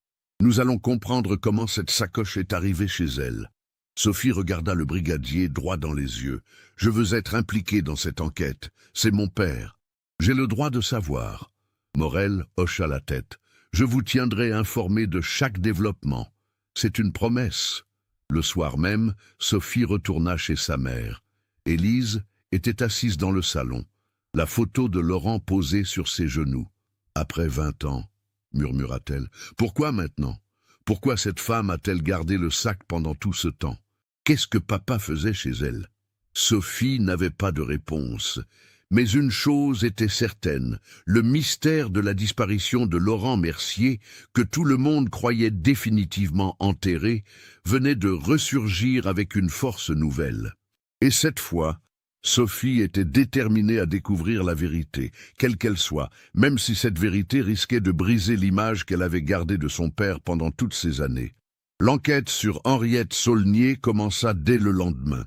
Nous allons comprendre comment cette sacoche est arrivée chez elle. Sophie regarda le brigadier droit dans les yeux. Je veux être impliqué dans cette enquête. C'est mon père. J'ai le droit de savoir. Morel hocha la tête. Je vous tiendrai informé de chaque développement. C'est une promesse. Le soir même, Sophie retourna chez sa mère. Élise était assise dans le salon, la photo de Laurent posée sur ses genoux. « Après 20 ans, murmura-t-elle. Pourquoi maintenant? Pourquoi cette femme a-t-elle gardé le sac pendant tout ce temps? Qu'est-ce que papa faisait chez elle? Sophie n'avait pas de réponse. Mais une chose était certaine, le mystère de la disparition de Laurent Mercier, que tout le monde croyait définitivement enterré, venait de ressurgir avec une force nouvelle. Et cette fois, Sophie était déterminée à découvrir la vérité, quelle qu'elle soit, même si cette vérité risquait de briser l'image qu'elle avait gardée de son père pendant toutes ces années. L'enquête sur Henriette Saulnier commença dès le lendemain.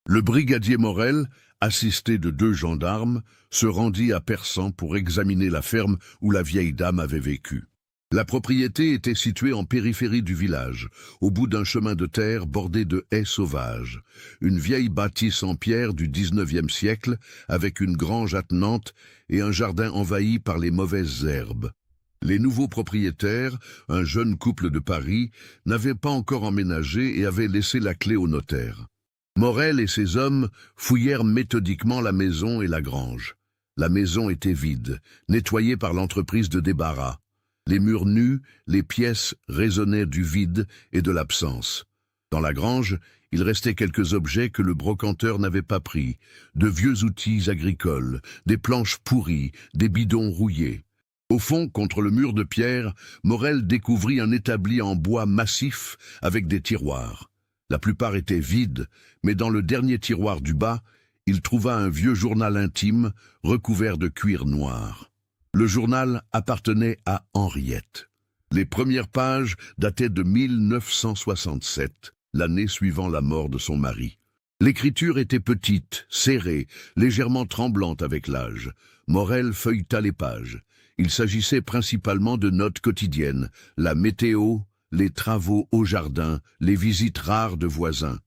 Le brigadier Morel, assisté de 2 gendarmes, se rendit à Persan pour examiner la ferme où la vieille dame avait vécu. La propriété était située en périphérie du village, au bout d'un chemin de terre bordé de haies sauvages. Une vieille bâtisse en pierre du XIXe siècle, avec une grange attenante et un jardin envahi par les mauvaises herbes. Les nouveaux propriétaires, un jeune couple de Paris, n'avaient pas encore emménagé et avaient laissé la clé au notaire. Morel et ses hommes fouillèrent méthodiquement la maison et la grange. La maison était vide, nettoyée par l'entreprise de débarras. Les murs nus, les pièces résonnaient du vide et de l'absence. Dans la grange, il restait quelques objets que le brocanteur n'avait pas pris, de vieux outils agricoles, des planches pourries, des bidons rouillés. Au fond, contre le mur de pierre, Morel découvrit un établi en bois massif avec des tiroirs. La plupart étaient vides, mais dans le dernier tiroir du bas, il trouva un vieux journal intime recouvert de cuir noir. Le journal appartenait à Henriette. Les premières pages dataient de 1967, l'année suivant la mort de son mari. L'écriture était petite, serrée, légèrement tremblante avec l'âge. Morel feuilleta les pages. Il s'agissait principalement de notes quotidiennes, la météo, les travaux au jardin, les visites rares de voisins.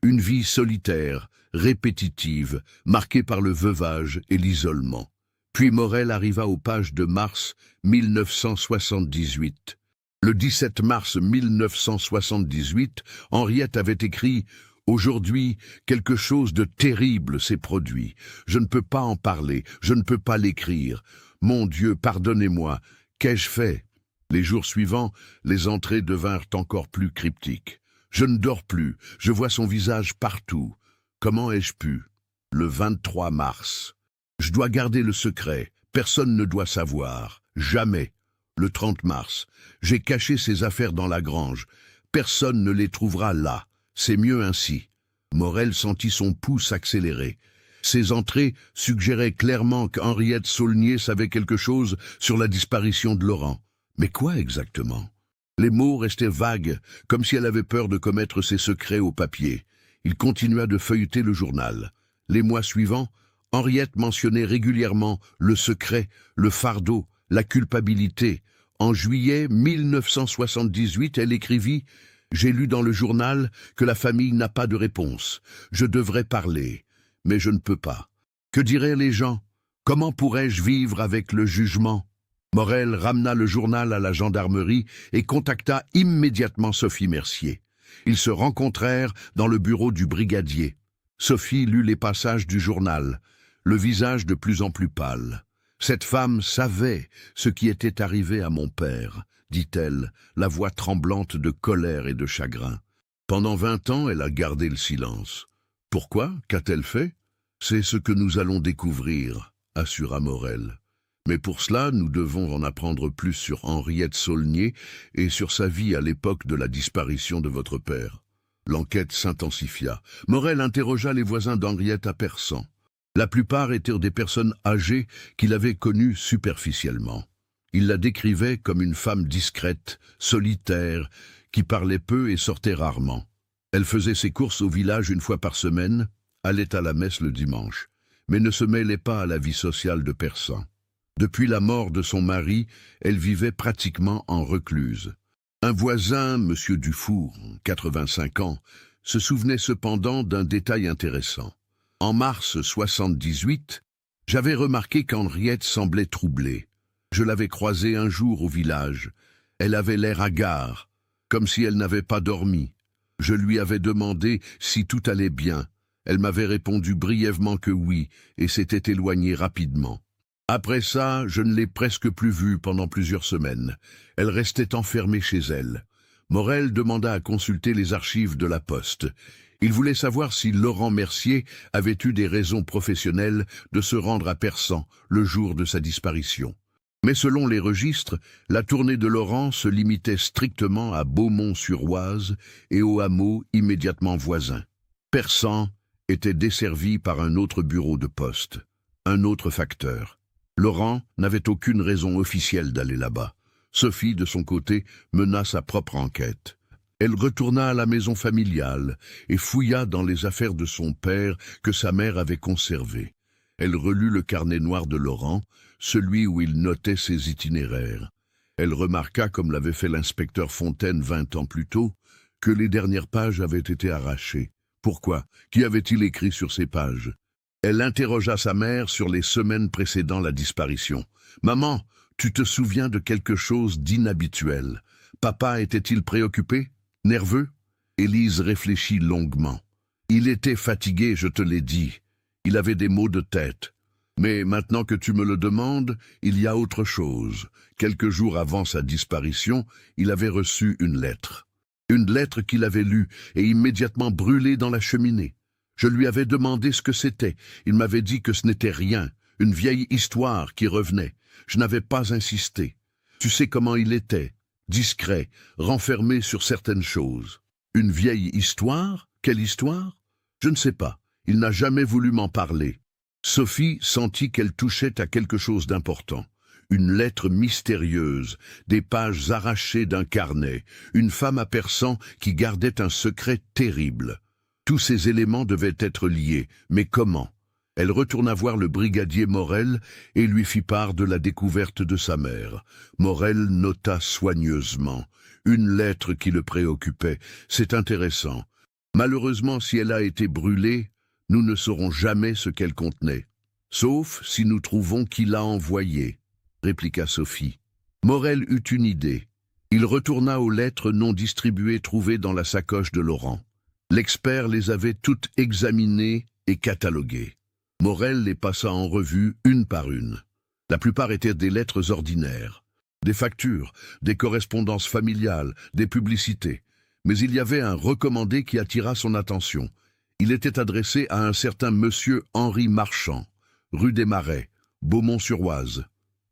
Une vie solitaire, répétitive, marquée par le veuvage et l'isolement. Puis Morel arriva aux pages de mars 1978. Le 17 mars 1978, Henriette avait écrit « Aujourd'hui, quelque chose de terrible s'est produit. Je ne peux pas en parler, je ne peux pas l'écrire. Mon Dieu, pardonnez-moi, qu'ai-je fait ?» Les jours suivants, les entrées devinrent encore plus cryptiques. « Je ne dors plus, je vois son visage partout. Comment ai-je pu ?» Le 23 mars. « Je dois garder le secret, personne ne doit savoir, jamais. » Le 30 mars. « J'ai caché ses affaires dans la grange. Personne ne les trouvera là. C'est mieux ainsi. » Morel sentit son pouls s'accélérer. Ces entrées suggéraient clairement qu'Henriette Saulnier savait quelque chose sur la disparition de Laurent. Mais quoi exactement? Les mots restaient vagues, comme si elle avait peur de commettre ses secrets au papier. Il continua de feuilleter le journal. Les mois suivants, Henriette mentionnait régulièrement le secret, le fardeau, la culpabilité. En juillet 1978, elle écrivit « J'ai lu dans le journal que la famille n'a pas de réponse. Je devrais parler, mais je ne peux pas. Que diraient les gens? Comment pourrais-je vivre avec le jugement ?» Morel ramena le journal à la gendarmerie et contacta immédiatement Sophie Mercier. Ils se rencontrèrent dans le bureau du brigadier. Sophie lut les passages du journal, le visage de plus en plus pâle. « Cette femme savait ce qui était arrivé à mon père », dit-elle, la voix tremblante de colère et de chagrin. Pendant 20 ans, elle a gardé le silence. « Pourquoi? Qu'a-t-elle fait ?»« C'est ce que nous allons découvrir », assura Morel. « Mais pour cela, nous devons en apprendre plus sur Henriette Saulnier et sur sa vie à l'époque de la disparition de votre père. » L'enquête s'intensifia. Morel interrogea les voisins d'Henriette à Persan. La plupart étaient des personnes âgées qu'il avait connues superficiellement. Il la décrivait comme une femme discrète, solitaire, qui parlait peu et sortait rarement. Elle faisait ses courses au village une fois par semaine, allait à la messe le dimanche, mais ne se mêlait pas à la vie sociale de Persan. Depuis la mort de son mari, elle vivait pratiquement en recluse. Un voisin, M. Dufour, 85 ans, se souvenait cependant d'un détail intéressant. En mars 78, j'avais remarqué qu'Henriette semblait troublée. Je l'avais croisée un jour au village. Elle avait l'air hagard, comme si elle n'avait pas dormi. Je lui avais demandé si tout allait bien. Elle m'avait répondu brièvement que oui, et s'était éloignée rapidement. Après ça, je ne l'ai presque plus vue pendant plusieurs semaines. Elle restait enfermée chez elle. Morel demanda à consulter les archives de la Poste. Il voulait savoir si Laurent Mercier avait eu des raisons professionnelles de se rendre à Persan le jour de sa disparition. Mais selon les registres, la tournée de Laurent se limitait strictement à Beaumont-sur-Oise et aux hameaux immédiatement voisins. Persan était desservi par un autre bureau de poste, un autre facteur. Laurent n'avait aucune raison officielle d'aller là-bas. Sophie, de son côté, mena sa propre enquête. Elle retourna à la maison familiale et fouilla dans les affaires de son père que sa mère avait conservées. Elle relut le carnet noir de Laurent, celui où il notait ses itinéraires. Elle remarqua, comme l'avait fait l'inspecteur Fontaine 20 ans plus tôt, que les dernières pages avaient été arrachées. Pourquoi? Qu'y avait-il écrit sur ces pages? Elle interrogea sa mère sur les semaines précédant la disparition. « Maman, tu te souviens de quelque chose d'inhabituel? Papa était-il préoccupé? Nerveux ?» Élise réfléchit longuement. « Il était fatigué, je te l'ai dit. Il avait des maux de tête. Mais maintenant que tu me le demandes, il y a autre chose. Quelques jours avant sa disparition, il avait reçu une lettre. Une lettre qu'il avait lue et immédiatement brûlée dans la cheminée. Je lui avais demandé ce que c'était. Il m'avait dit que ce n'était rien, une vieille histoire qui revenait. Je n'avais pas insisté. Tu sais comment il était, discret, renfermé sur certaines choses. Une vieille histoire? Quelle histoire? Je ne sais pas. Il n'a jamais voulu m'en parler. » Sophie sentit qu'elle touchait à quelque chose d'important. Une lettre mystérieuse, des pages arrachées d'un carnet, une femme à Persan qui gardait un secret terrible. Tous ces éléments devaient être liés, mais comment? Elle retourna voir le brigadier Morel et lui fit part de la découverte de sa mère. Morel nota soigneusement. Une lettre qui le préoccupait. C'est intéressant. Malheureusement, si elle a été brûlée, nous ne saurons jamais ce qu'elle contenait. Sauf si nous trouvons qui l'a envoyée, répliqua Sophie. Morel eut une idée. Il retourna aux lettres non distribuées trouvées dans la sacoche de Laurent. L'expert les avait toutes examinées et cataloguées. Morel les passa en revue une par une. La plupart étaient des lettres ordinaires, des factures, des correspondances familiales, des publicités. Mais il y avait un recommandé qui attira son attention. Il était adressé à un certain monsieur Henri Marchand, rue des Marais, Beaumont-sur-Oise.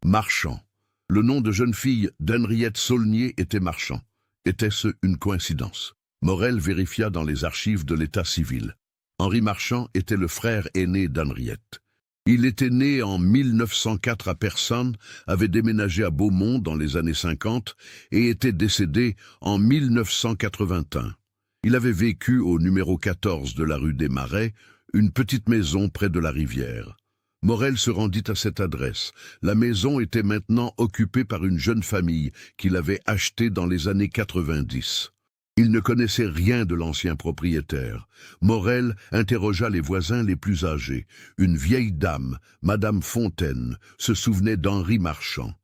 Marchand. Le nom de jeune fille d'Henriette Saulnier était Marchand. Était-ce une coïncidence? Morel vérifia dans les archives de l'état civil. Henri Marchand était le frère aîné d'Henriette. Il était né en 1904 à Persan, avait déménagé à Beaumont dans les années 50 et était décédé en 1981. Il avait vécu au numéro 14 de la rue des Marais, une petite maison près de la rivière. Morel se rendit à cette adresse. La maison était maintenant occupée par une jeune famille qu'il avait achetée dans les années 90. Il ne connaissait rien de l'ancien propriétaire. Morel interrogea les voisins les plus âgés. Une vieille dame, Madame Fontaine, se souvenait d'Henri Marchand.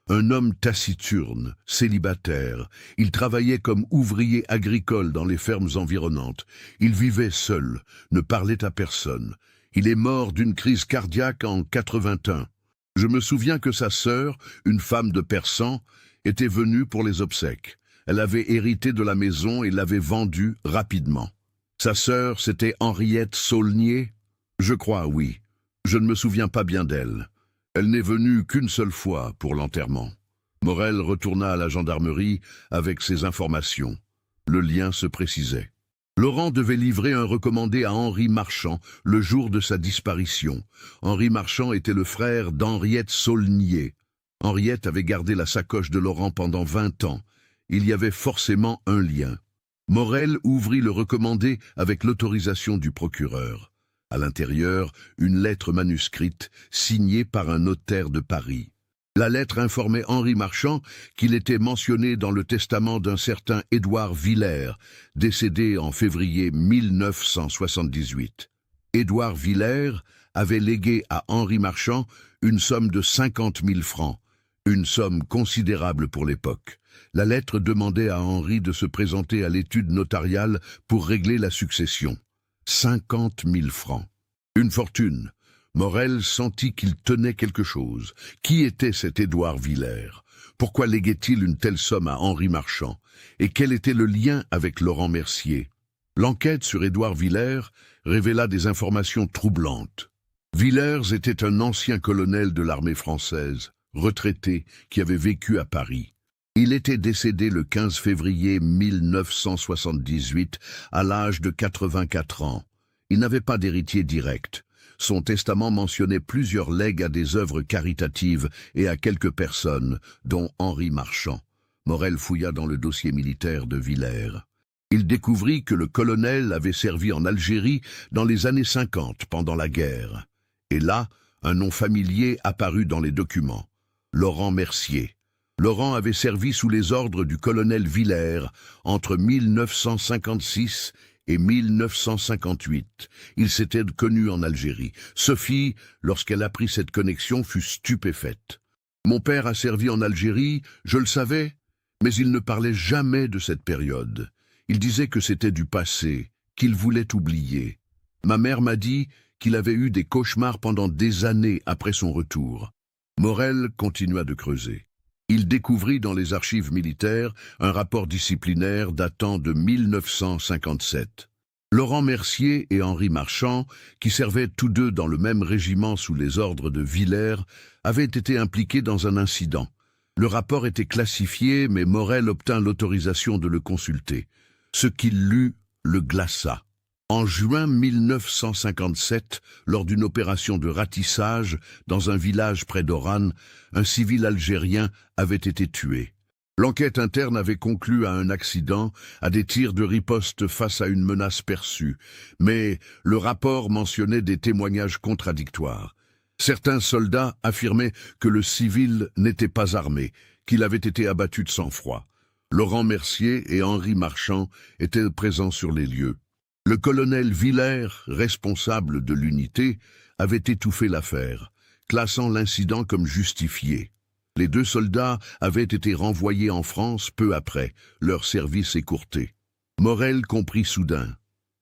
Un homme taciturne, célibataire, il travaillait comme ouvrier agricole dans les fermes environnantes. Il vivait seul, ne parlait à personne. Il est mort d'une crise cardiaque en 81. Je me souviens que sa sœur, une femme de Persan, était venue pour les obsèques. Elle avait hérité de la maison et l'avait vendue rapidement. Sa sœur, c'était Henriette Saulnier? Je crois, oui. Je ne me souviens pas bien d'elle. Elle n'est venue qu'une seule fois pour l'enterrement. Morel retourna à la gendarmerie avec ses informations. Le lien se précisait. Laurent devait livrer un recommandé à Henri Marchand le jour de sa disparition. Henri Marchand était le frère d'Henriette Saulnier. Henriette avait gardé la sacoche de Laurent pendant 20 ans. Il y avait forcément un lien. Morel ouvrit le recommandé avec l'autorisation du procureur. À l'intérieur, une lettre manuscrite signée par un notaire de Paris. La lettre informait Henri Marchand qu'il était mentionné dans le testament d'un certain Édouard Villers, décédé en février 1978. Édouard Villers avait légué à Henri Marchand une somme de 50 000 francs, une somme considérable pour l'époque. La lettre demandait à Henri de se présenter à l'étude notariale pour régler la succession. 50 000 francs. Une fortune. Morel sentit qu'il tenait quelque chose. Qui était cet Édouard Villers? Pourquoi léguait-il une telle somme à Henri Marchand? Et quel était le lien avec Laurent Mercier? L'enquête sur Édouard Villers révéla des informations troublantes. Villers était un ancien colonel de l'armée française, retraité, qui avait vécu à Paris. Il était décédé le 15 février 1978 à l'âge de 84 ans. Il n'avait pas d'héritier direct. Son testament mentionnait plusieurs legs à des œuvres caritatives et à quelques personnes, dont Henri Marchand. Morel fouilla dans le dossier militaire de Villers. Il découvrit que le colonel avait servi en Algérie dans les années 50 pendant la guerre. Et là, un nom familier apparut dans les documents. Laurent Mercier. Laurent avait servi sous les ordres du colonel Villers entre 1956 et 1958. Ils s'étaient connus en Algérie. Sophie, lorsqu'elle apprit cette connexion, fut stupéfaite. Mon père a servi en Algérie, je le savais, mais il ne parlait jamais de cette période. Il disait que c'était du passé, qu'il voulait oublier. Ma mère m'a dit qu'il avait eu des cauchemars pendant des années après son retour. Morel continua de creuser. Il découvrit dans les archives militaires un rapport disciplinaire datant de 1957. Laurent Mercier et Henri Marchand, qui servaient tous deux dans le même régiment sous les ordres de Villers, avaient été impliqués dans un incident. Le rapport était classifié, mais Morel obtint l'autorisation de le consulter. Ce qu'il lut le glaça. En juin 1957, lors d'une opération de ratissage dans un village près d'Oran, un civil algérien avait été tué. L'enquête interne avait conclu à un accident, à des tirs de riposte face à une menace perçue, mais le rapport mentionnait des témoignages contradictoires. Certains soldats affirmaient que le civil n'était pas armé, qu'il avait été abattu de sang-froid. Laurent Mercier et Henri Marchand étaient présents sur les lieux. Le colonel Villers, responsable de l'unité, avait étouffé l'affaire, classant l'incident comme justifié. Les deux soldats avaient été renvoyés en France peu après, leur service écourté. Morel comprit soudain.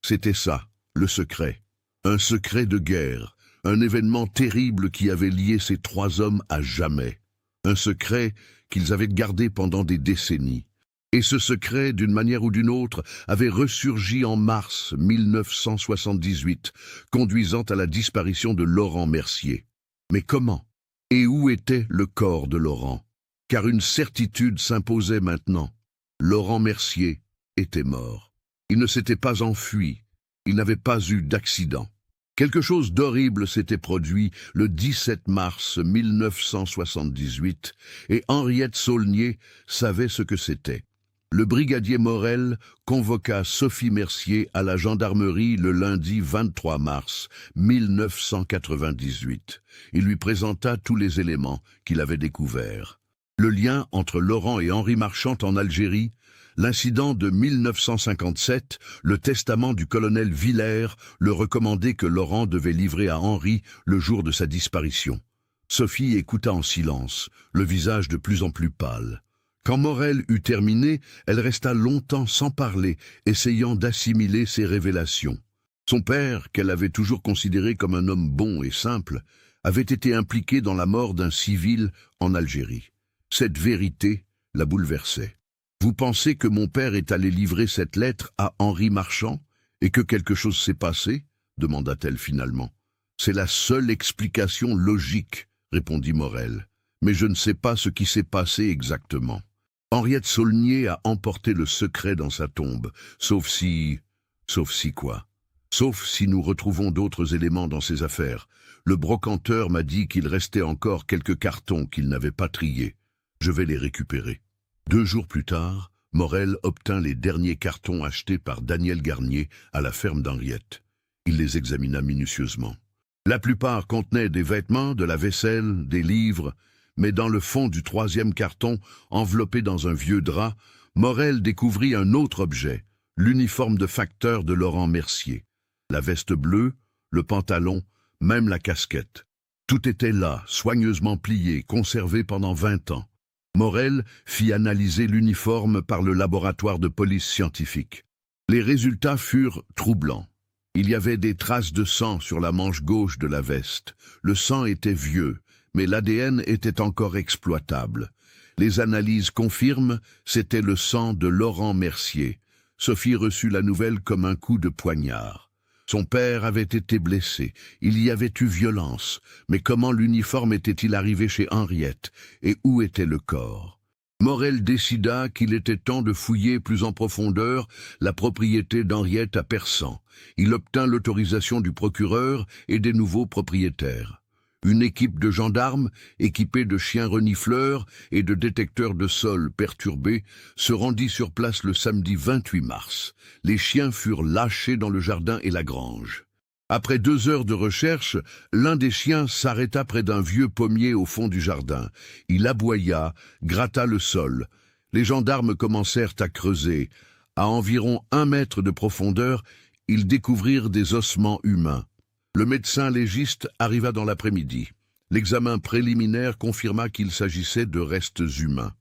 C'était ça, le secret. Un secret de guerre, un événement terrible qui avait lié ces trois hommes à jamais. Un secret qu'ils avaient gardé pendant des décennies. Et ce secret, d'une manière ou d'une autre, avait ressurgi en mars 1978, conduisant à la disparition de Laurent Mercier. Mais comment? Et où était le corps de Laurent? Car une certitude s'imposait maintenant. Laurent Mercier était mort. Il ne s'était pas enfui. Il n'avait pas eu d'accident. Quelque chose d'horrible s'était produit le 17 mars 1978, et Henriette Saulnier savait ce que c'était. Le brigadier Morel convoqua Sophie Mercier à la gendarmerie le lundi 23 mars 1998. Il lui présenta tous les éléments qu'il avait découverts. Le lien entre Laurent et Henri Marchand en Algérie, l'incident de 1957, le testament du colonel Villers, le recommandé que Laurent devait livrer à Henri le jour de sa disparition. Sophie écouta en silence, le visage de plus en plus pâle. Quand Morel eut terminé, elle resta longtemps sans parler, essayant d'assimiler ces révélations. Son père, qu'elle avait toujours considéré comme un homme bon et simple, avait été impliqué dans la mort d'un civil en Algérie. Cette vérité la bouleversait. « Vous pensez que mon père est allé livrer cette lettre à Henri Marchand et que quelque chose s'est passé ?» demanda-t-elle finalement. « C'est la seule explication logique, » répondit Morel. « Mais je ne sais pas ce qui s'est passé exactement. » Henriette Saulnier a emporté le secret dans sa tombe, sauf si... Sauf si quoi? Sauf si nous retrouvons d'autres éléments dans ses affaires. Le brocanteur m'a dit qu'il restait encore quelques cartons qu'il n'avait pas triés. Je vais les récupérer. 2 jours plus tard, Morel obtint les derniers cartons achetés par Daniel Garnier à la ferme d'Henriette. Il les examina minutieusement. La plupart contenaient des vêtements, de la vaisselle, des livres... Mais dans le fond du 3e carton, enveloppé dans un vieux drap, Morel découvrit un autre objet, l'uniforme de facteur de Laurent Mercier. La veste bleue, le pantalon, même la casquette. Tout était là, soigneusement plié, conservé pendant 20 ans. Morel fit analyser l'uniforme par le laboratoire de police scientifique. Les résultats furent troublants. Il y avait des traces de sang sur la manche gauche de la veste. Le sang était vieux, mais l'ADN était encore exploitable. Les analyses confirment, c'était le sang de Laurent Mercier. Sophie reçut la nouvelle comme un coup de poignard. Son père avait été blessé, il y avait eu violence, mais comment l'uniforme était-il arrivé chez Henriette, et où était le corps? Morel décida qu'il était temps de fouiller plus en profondeur la propriété d'Henriette à Persan. Il obtint l'autorisation du procureur et des nouveaux propriétaires. Une équipe de gendarmes, équipée de chiens renifleurs et de détecteurs de sol perturbés, se rendit sur place le samedi 28 mars. Les chiens furent lâchés dans le jardin et la grange. Après 2 heures de recherche, l'un des chiens s'arrêta près d'un vieux pommier au fond du jardin. Il aboya, gratta le sol. Les gendarmes commencèrent à creuser. À environ 1 mètre de profondeur, ils découvrirent des ossements humains. Le médecin légiste arriva dans l'après-midi. L'examen préliminaire confirma qu'il s'agissait de restes humains.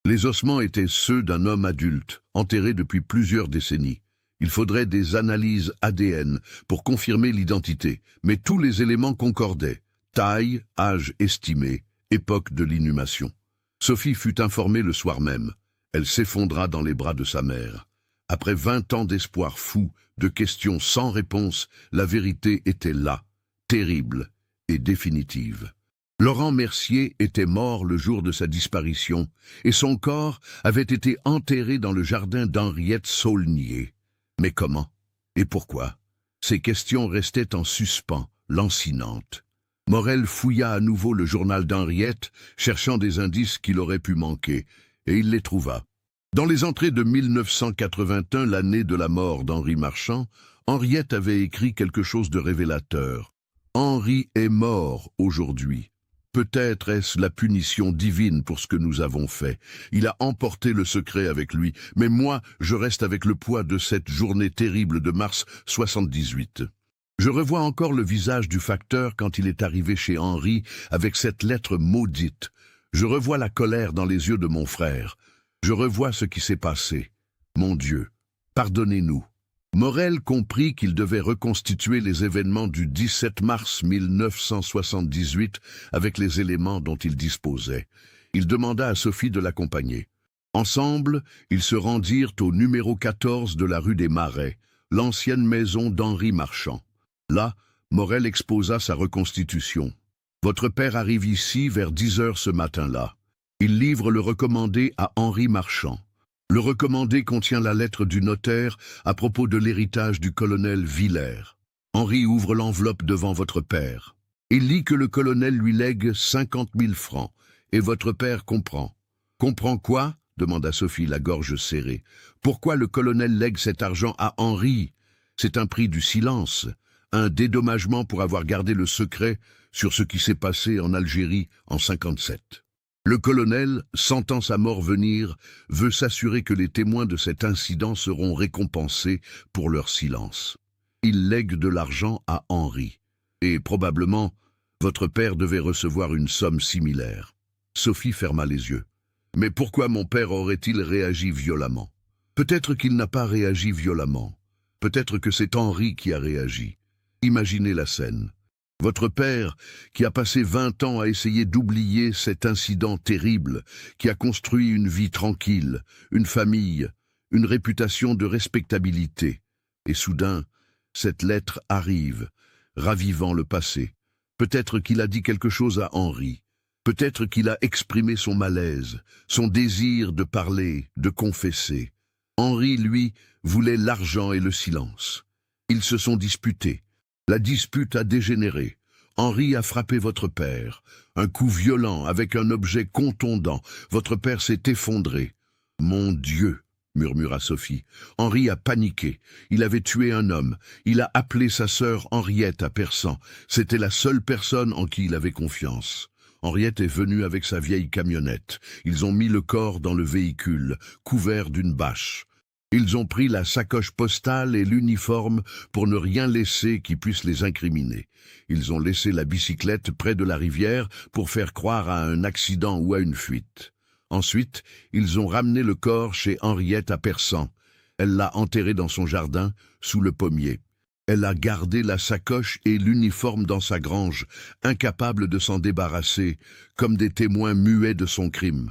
Les ossements étaient ceux d'un homme adulte, enterré depuis plusieurs décennies. Il faudrait des analyses ADN pour confirmer l'identité, mais tous les éléments concordaient. Taille, âge estimé, époque de l'inhumation. Sophie fut informée le soir même. Elle s'effondra dans les bras de sa mère. Après 20 ans d'espoir fou, de questions sans réponse, la vérité était là, terrible et définitive. Laurent Mercier était mort le jour de sa disparition, et son corps avait été enterré dans le jardin d'Henriette Saulnier. Mais comment? Et pourquoi? Ces questions restaient en suspens, lancinantes. Morel fouilla à nouveau le journal d'Henriette, cherchant des indices qu'il aurait pu manquer, et il les trouva. Dans les entrées de 1981, l'année de la mort d'Henri Marchand, Henriette avait écrit quelque chose de révélateur. « Henri est mort aujourd'hui. Peut-être est-ce la punition divine pour ce que nous avons fait. Il a emporté le secret avec lui, mais moi, je reste avec le poids de cette journée terrible de mars 78. Je revois encore le visage du facteur quand il est arrivé chez Henri avec cette lettre maudite. Je revois la colère dans les yeux de mon frère. Je revois ce qui s'est passé. Mon Dieu, pardonnez-nous. » Morel comprit qu'il devait reconstituer les événements du 17 mars 1978 avec les éléments dont il disposait. Il demanda à Sophie de l'accompagner. Ensemble, ils se rendirent au numéro 14 de la rue des Marais, l'ancienne maison d'Henri Marchand. Là, Morel exposa sa reconstitution. « Votre père arrive ici vers 10 heures ce matin-là. Il livre le recommandé à Henri Marchand. Le recommandé contient la lettre du notaire à propos de l'héritage du colonel Villers. Henri ouvre l'enveloppe devant votre père. Il lit que le colonel lui lègue 50 000 francs, et votre père comprend. « Comprend quoi ?» demanda Sophie, la gorge serrée. « Pourquoi le colonel lègue cet argent à Henri? C'est un prix du silence, un dédommagement pour avoir gardé le secret sur ce qui s'est passé en Algérie en 57. Le colonel, sentant sa mort venir, veut s'assurer que les témoins de cet incident seront récompensés pour leur silence. Il lègue de l'argent à Henri. Et probablement, votre père devait recevoir une somme similaire. » Sophie ferma les yeux. « Mais pourquoi mon père aurait-il réagi violemment? Peut-être qu'il n'a pas réagi violemment. Peut-être que c'est Henri qui a réagi. Imaginez la scène. Votre père, qui a passé 20 ans à essayer d'oublier cet incident terrible, qui a construit une vie tranquille, une famille, une réputation de respectabilité. Et soudain, cette lettre arrive, ravivant le passé. Peut-être qu'il a dit quelque chose à Henri. Peut-être qu'il a exprimé son malaise, son désir de parler, de confesser. Henri, lui, voulait l'argent et le silence. Ils se sont disputés. La dispute a dégénéré. Henri a frappé votre père. Un coup violent avec un objet contondant. Votre père s'est effondré. « Mon Dieu !» murmura Sophie. Henri a paniqué. Il avait tué un homme. Il a appelé sa sœur Henriette à Persan. C'était la seule personne en qui il avait confiance. Henriette est venue avec sa vieille camionnette. Ils ont mis le corps dans le véhicule, couvert d'une bâche. Ils ont pris la sacoche postale et l'uniforme pour ne rien laisser qui puisse les incriminer. Ils ont laissé la bicyclette près de la rivière pour faire croire à un accident ou à une fuite. Ensuite, ils ont ramené le corps chez Henriette à Persan. Elle l'a enterré dans son jardin, sous le pommier. Elle a gardé la sacoche et l'uniforme dans sa grange, incapable de s'en débarrasser, comme des témoins muets de son crime.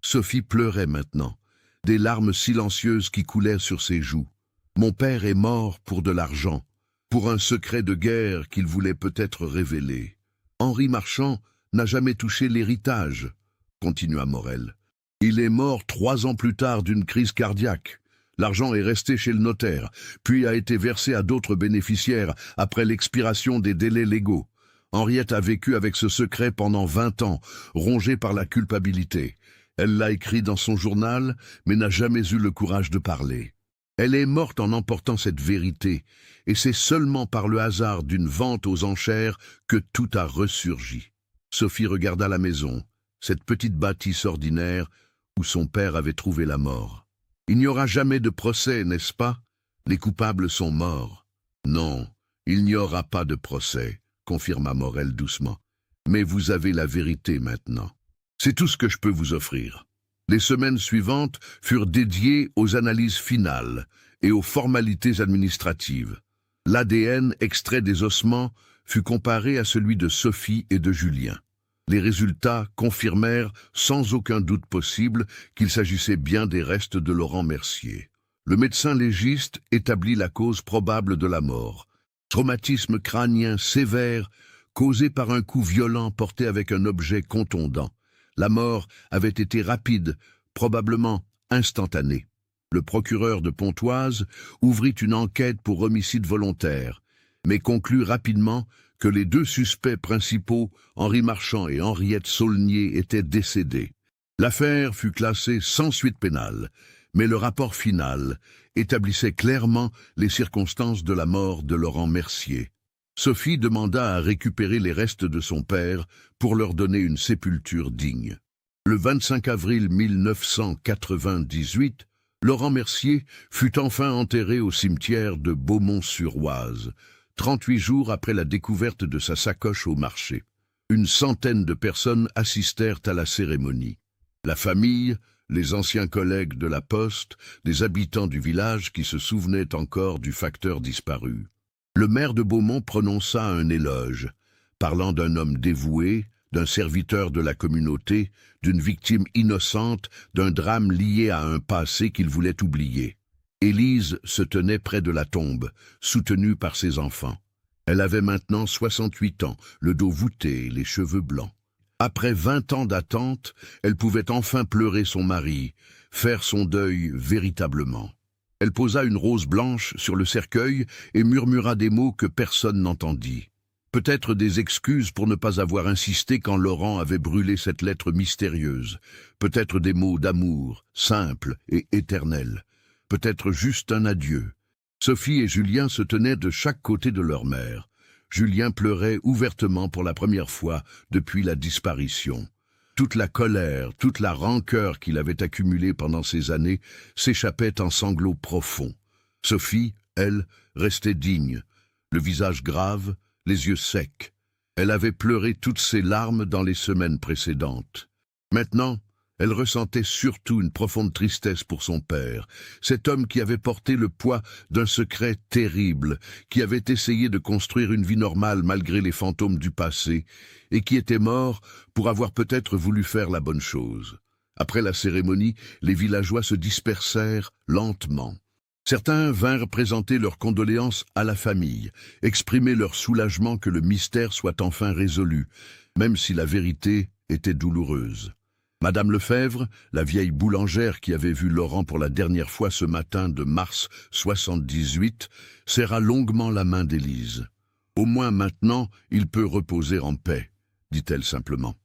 Sophie pleurait maintenant, des larmes silencieuses qui coulaient sur ses joues. Mon père est mort pour de l'argent, pour un secret de guerre qu'il voulait peut-être révéler. Henri Marchand n'a jamais touché l'héritage, continua Morel. Il est mort 3 ans plus tard d'une crise cardiaque. L'argent est resté chez le notaire, puis a été versé à d'autres bénéficiaires après l'expiration des délais légaux. Henriette a vécu avec ce secret pendant 20 ans, rongée par la culpabilité. Elle l'a écrit dans son journal, mais n'a jamais eu le courage de parler. Elle est morte en emportant cette vérité, et c'est seulement par le hasard d'une vente aux enchères que tout a ressurgi. Sophie regarda la maison, cette petite bâtisse ordinaire où son père avait trouvé la mort. Il n'y aura jamais de procès, n'est-ce pas? Les coupables sont morts. Non, il n'y aura pas de procès, confirma Morel doucement. Mais vous avez la vérité maintenant. C'est tout ce que je peux vous offrir. Les semaines suivantes furent dédiées aux analyses finales et aux formalités administratives. L'ADN extrait des ossements fut comparé à celui de Sophie et de Julien. Les résultats confirmèrent sans aucun doute possible qu'il s'agissait bien des restes de Laurent Mercier. Le médecin légiste établit la cause probable de la mort. Traumatisme crânien sévère causé par un coup violent porté avec un objet contondant. La mort avait été rapide, probablement instantanée. Le procureur de Pontoise ouvrit une enquête pour homicide volontaire, mais conclut rapidement que les 2 suspects principaux, Henri Marchand et Henriette Saulnier, étaient décédés. L'affaire fut classée sans suite pénale, mais le rapport final établissait clairement les circonstances de la mort de Laurent Mercier. Sophie demanda à récupérer les restes de son père pour leur donner une sépulture digne. Le 25 avril 1998, Laurent Mercier fut enfin enterré au cimetière de Beaumont-sur-Oise, 38 jours après la découverte de sa sacoche au marché. Une centaine de personnes assistèrent à la cérémonie. La famille, les anciens collègues de la Poste, des habitants du village qui se souvenaient encore du facteur disparu. Le maire de Beaumont prononça un éloge, parlant d'un homme dévoué, d'un serviteur de la communauté, d'une victime innocente, d'un drame lié à un passé qu'il voulait oublier. Élise se tenait près de la tombe, soutenue par ses enfants. Elle avait maintenant 68 ans, le dos voûté, les cheveux blancs. Après 20 ans d'attente, elle pouvait enfin pleurer son mari, faire son deuil véritablement. Elle posa une rose blanche sur le cercueil et murmura des mots que personne n'entendit. Peut-être des excuses pour ne pas avoir insisté quand Laurent avait brûlé cette lettre mystérieuse. Peut-être des mots d'amour, simples et éternels. Peut-être juste un adieu. Sophie et Julien se tenaient de chaque côté de leur mère. Julien pleurait ouvertement pour la première fois depuis la disparition. Toute la colère, toute la rancœur qu'il avait accumulée pendant ces années s'échappait en sanglots profonds. Sophie, elle, restait digne, le visage grave, les yeux secs. Elle avait pleuré toutes ses larmes dans les semaines précédentes. Maintenant, elle ressentait surtout une profonde tristesse pour son père, cet homme qui avait porté le poids d'un secret terrible, qui avait essayé de construire une vie normale malgré les fantômes du passé, et qui était mort pour avoir peut-être voulu faire la bonne chose. Après la cérémonie, les villageois se dispersèrent lentement. Certains vinrent présenter leurs condoléances à la famille, exprimer leur soulagement que le mystère soit enfin résolu, même si la vérité était douloureuse. Madame Lefebvre, la vieille boulangère qui avait vu Laurent pour la dernière fois ce matin de mars 78, serra longuement la main d'Élise. « Au moins maintenant, il peut reposer en paix », dit-elle simplement.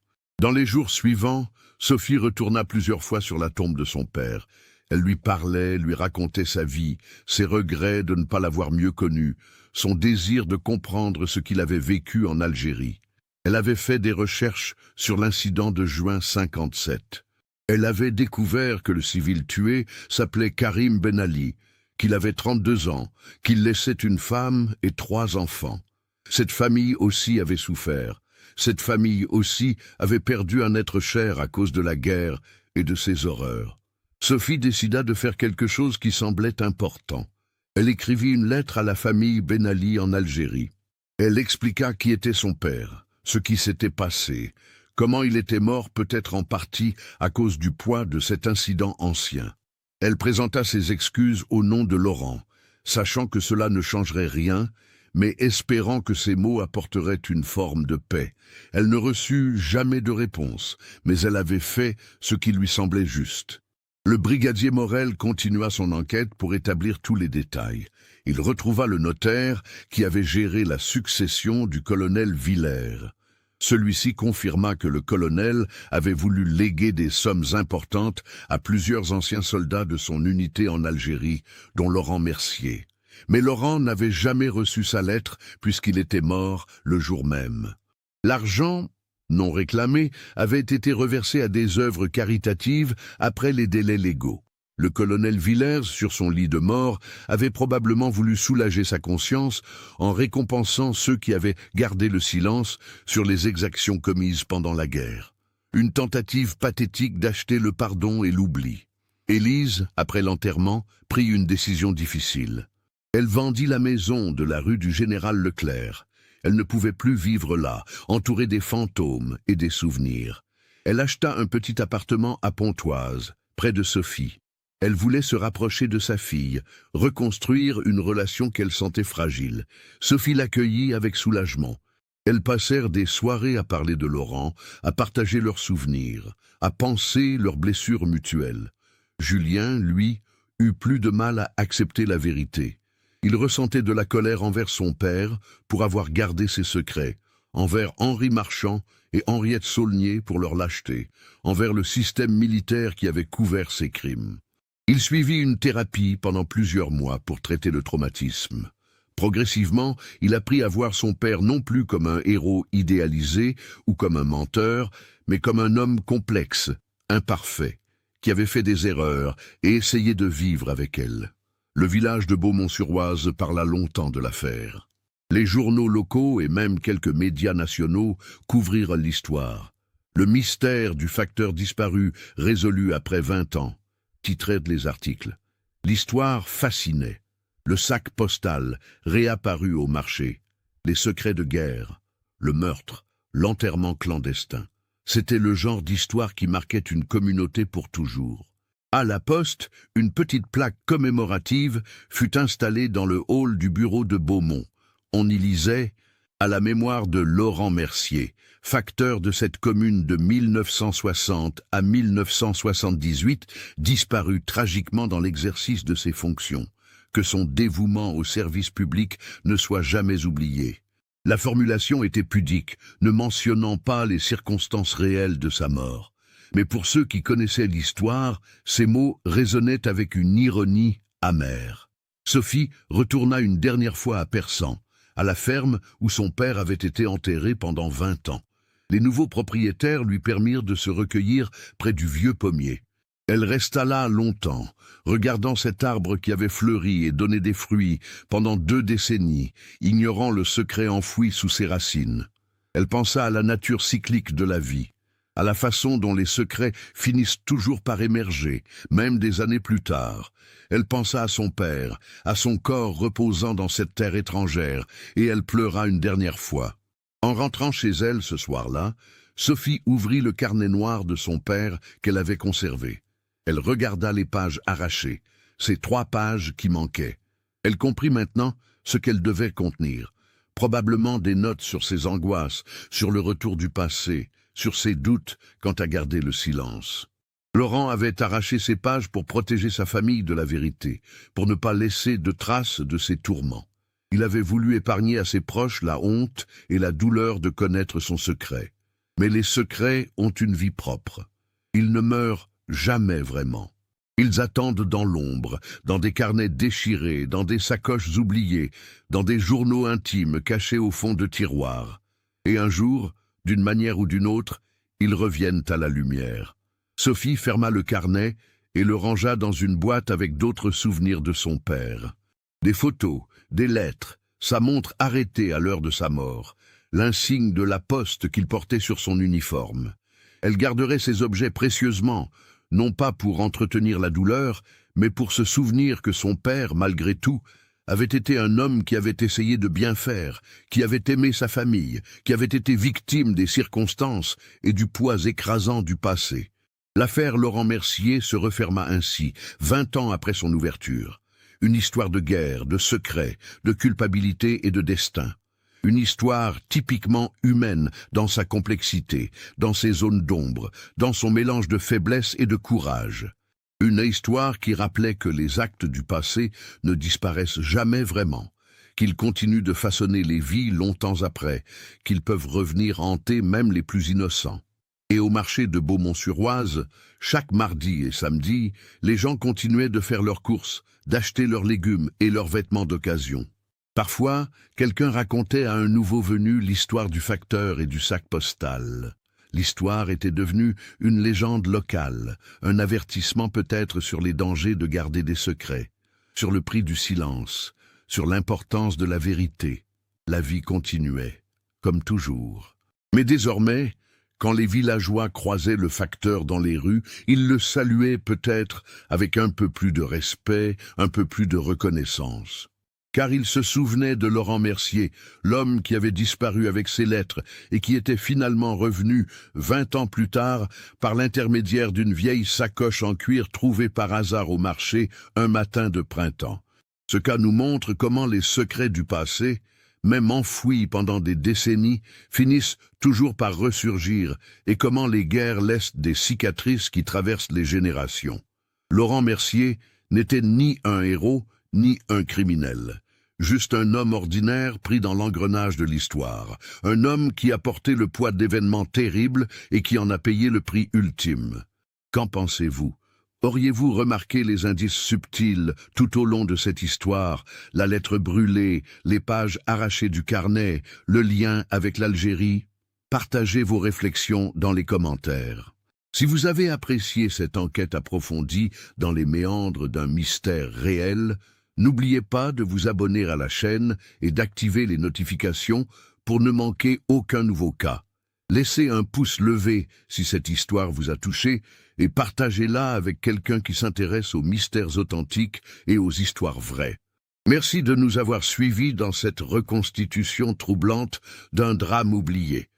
Dans les jours suivants, Sophie retourna plusieurs fois sur la tombe de son père. Elle lui parlait, lui racontait sa vie, ses regrets de ne pas l'avoir mieux connu, son désir de comprendre ce qu'il avait vécu en Algérie. Elle avait fait des recherches sur l'incident de juin 57. Elle avait découvert que le civil tué s'appelait Karim Ben Ali, qu'il avait 32 ans, qu'il laissait une femme et 3 enfants. Cette famille aussi avait souffert. Cette famille aussi avait perdu un être cher à cause de la guerre et de ses horreurs. Sophie décida de faire quelque chose qui semblait important. Elle écrivit une lettre à la famille Ben Ali en Algérie. Elle expliqua qui était son père, ce qui s'était passé, comment il était mort peut-être en partie à cause du poids de cet incident ancien. Elle présenta ses excuses au nom de Laurent, sachant que cela ne changerait rien, mais espérant que ces mots apporteraient une forme de paix. Elle ne reçut jamais de réponse, mais elle avait fait ce qui lui semblait juste. Le brigadier Morel continua son enquête pour établir tous les détails. Il retrouva le notaire qui avait géré la succession du colonel Villers. Celui-ci confirma que le colonel avait voulu léguer des sommes importantes à plusieurs anciens soldats de son unité en Algérie, dont Laurent Mercier. Mais Laurent n'avait jamais reçu sa lettre puisqu'il était mort le jour même. L'argent, non réclamé, avait été reversé à des œuvres caritatives après les délais légaux. Le colonel Villers, sur son lit de mort, avait probablement voulu soulager sa conscience en récompensant ceux qui avaient gardé le silence sur les exactions commises pendant la guerre. Une tentative pathétique d'acheter le pardon et l'oubli. Élise, après l'enterrement, prit une décision difficile. Elle vendit la maison de la rue du Général Leclerc. Elle ne pouvait plus vivre là, entourée des fantômes et des souvenirs. Elle acheta un petit appartement à Pontoise, près de Sophie. Elle voulait se rapprocher de sa fille, reconstruire une relation qu'elle sentait fragile. Sophie l'accueillit avec soulagement. Elles passèrent des soirées à parler de Laurent, à partager leurs souvenirs, à penser leurs blessures mutuelles. Julien, lui, eut plus de mal à accepter la vérité. Il ressentait de la colère envers son père pour avoir gardé ses secrets, envers Henri Marchand et Henriette Saulnier pour leur lâcheté, envers le système militaire qui avait couvert ses crimes. Il suivit une thérapie pendant plusieurs mois pour traiter le traumatisme. Progressivement, il apprit à voir son père non plus comme un héros idéalisé ou comme un menteur, mais comme un homme complexe, imparfait, qui avait fait des erreurs et essayé de vivre avec elles. Le village de Beaumont-sur-Oise parla longtemps de l'affaire. Les journaux locaux et même quelques médias nationaux couvrirent l'histoire. Le mystère du facteur disparu résolu après 20 ans, titraient les articles. L'histoire fascinait. Le sac postal réapparu au marché. Les secrets de guerre, le meurtre, l'enterrement clandestin. C'était le genre d'histoire qui marquait une communauté pour toujours. À la poste, une petite plaque commémorative fut installée dans le hall du bureau de Beaumont. On y lisait « À la mémoire de Laurent Mercier, facteur de cette commune de 1960 à 1978, disparu tragiquement dans l'exercice de ses fonctions. Que son dévouement au service public ne soit jamais oublié. » La formulation était pudique, ne mentionnant pas les circonstances réelles de sa mort. Mais pour ceux qui connaissaient l'histoire, ces mots résonnaient avec une ironie amère. Sophie retourna une dernière fois à Persan, à la ferme où son père avait été enterré pendant 20 ans. Les nouveaux propriétaires lui permirent de se recueillir près du vieux pommier. Elle resta là longtemps, regardant cet arbre qui avait fleuri et donné des fruits pendant 2 décennies, ignorant le secret enfoui sous ses racines. Elle pensa à la nature cyclique de la vie, à la façon dont les secrets finissent toujours par émerger, même des années plus tard. Elle pensa à son père, à son corps reposant dans cette terre étrangère, et elle pleura une dernière fois. En rentrant chez elle ce soir-là, Sophie ouvrit le carnet noir de son père qu'elle avait conservé. Elle regarda les pages arrachées, ces 3 pages qui manquaient. Elle comprit maintenant ce qu'elles devaient contenir. Probablement des notes sur ses angoisses, sur le retour du passé, sur ses doutes quant à garder le silence. Laurent avait arraché ces pages pour protéger sa famille de la vérité, pour ne pas laisser de traces de ses tourments. Il avait voulu épargner à ses proches la honte et la douleur de connaître son secret. Mais les secrets ont une vie propre. Ils ne meurent jamais vraiment. Ils attendent dans l'ombre, dans des carnets déchirés, dans des sacoches oubliées, dans des journaux intimes cachés au fond de tiroirs. Et un jour, d'une manière ou d'une autre, ils reviennent à la lumière. Sophie ferma le carnet et le rangea dans une boîte avec d'autres souvenirs de son père. Des photos, des lettres, sa montre arrêtée à l'heure de sa mort, l'insigne de la poste qu'il portait sur son uniforme. Elle garderait ces objets précieusement, non pas pour entretenir la douleur, mais pour se souvenir que son père, malgré tout, avait été un homme qui avait essayé de bien faire, qui avait aimé sa famille, qui avait été victime des circonstances et du poids écrasant du passé. L'affaire Laurent Mercier se referma ainsi, 20 ans après son ouverture. Une histoire de guerre, de secret, de culpabilité et de destin. Une histoire typiquement humaine dans sa complexité, dans ses zones d'ombre, dans son mélange de faiblesse et de courage. Une histoire qui rappelait que les actes du passé ne disparaissent jamais vraiment, qu'ils continuent de façonner les vies longtemps après, qu'ils peuvent revenir hanter même les plus innocents. Et au marché de Beaumont-sur-Oise, chaque mardi et samedi, les gens continuaient de faire leurs courses, d'acheter leurs légumes et leurs vêtements d'occasion. Parfois, quelqu'un racontait à un nouveau venu l'histoire du facteur et du sac postal. L'histoire était devenue une légende locale, un avertissement peut-être sur les dangers de garder des secrets, sur le prix du silence, sur l'importance de la vérité. La vie continuait, comme toujours. Mais désormais, quand les villageois croisaient le facteur dans les rues, ils le saluaient peut-être avec un peu plus de respect, un peu plus de reconnaissance. Car ils se souvenaient de Laurent Mercier, l'homme qui avait disparu avec ses lettres et qui était finalement revenu, 20 ans plus tard, par l'intermédiaire d'une vieille sacoche en cuir trouvée par hasard au marché un matin de printemps. Ce cas nous montre comment les secrets du passé, même enfouis pendant des décennies, finissent toujours par ressurgir et comment les guerres laissent des cicatrices qui traversent les générations. Laurent Mercier n'était ni un héros, ni un criminel. Juste un homme ordinaire pris dans l'engrenage de l'histoire. Un homme qui a porté le poids d'événements terribles et qui en a payé le prix ultime. Qu'en pensez-vous? Auriez-vous remarqué les indices subtils tout au long de cette histoire, la lettre brûlée, les pages arrachées du carnet, le lien avec l'Algérie? Partagez vos réflexions dans les commentaires. Si vous avez apprécié cette enquête approfondie dans les méandres d'un mystère réel, n'oubliez pas de vous abonner à la chaîne et d'activer les notifications pour ne manquer aucun nouveau cas. Laissez un pouce levé si cette histoire vous a touché et partagez-la avec quelqu'un qui s'intéresse aux mystères authentiques et aux histoires vraies. Merci de nous avoir suivis dans cette reconstitution troublante d'un drame oublié.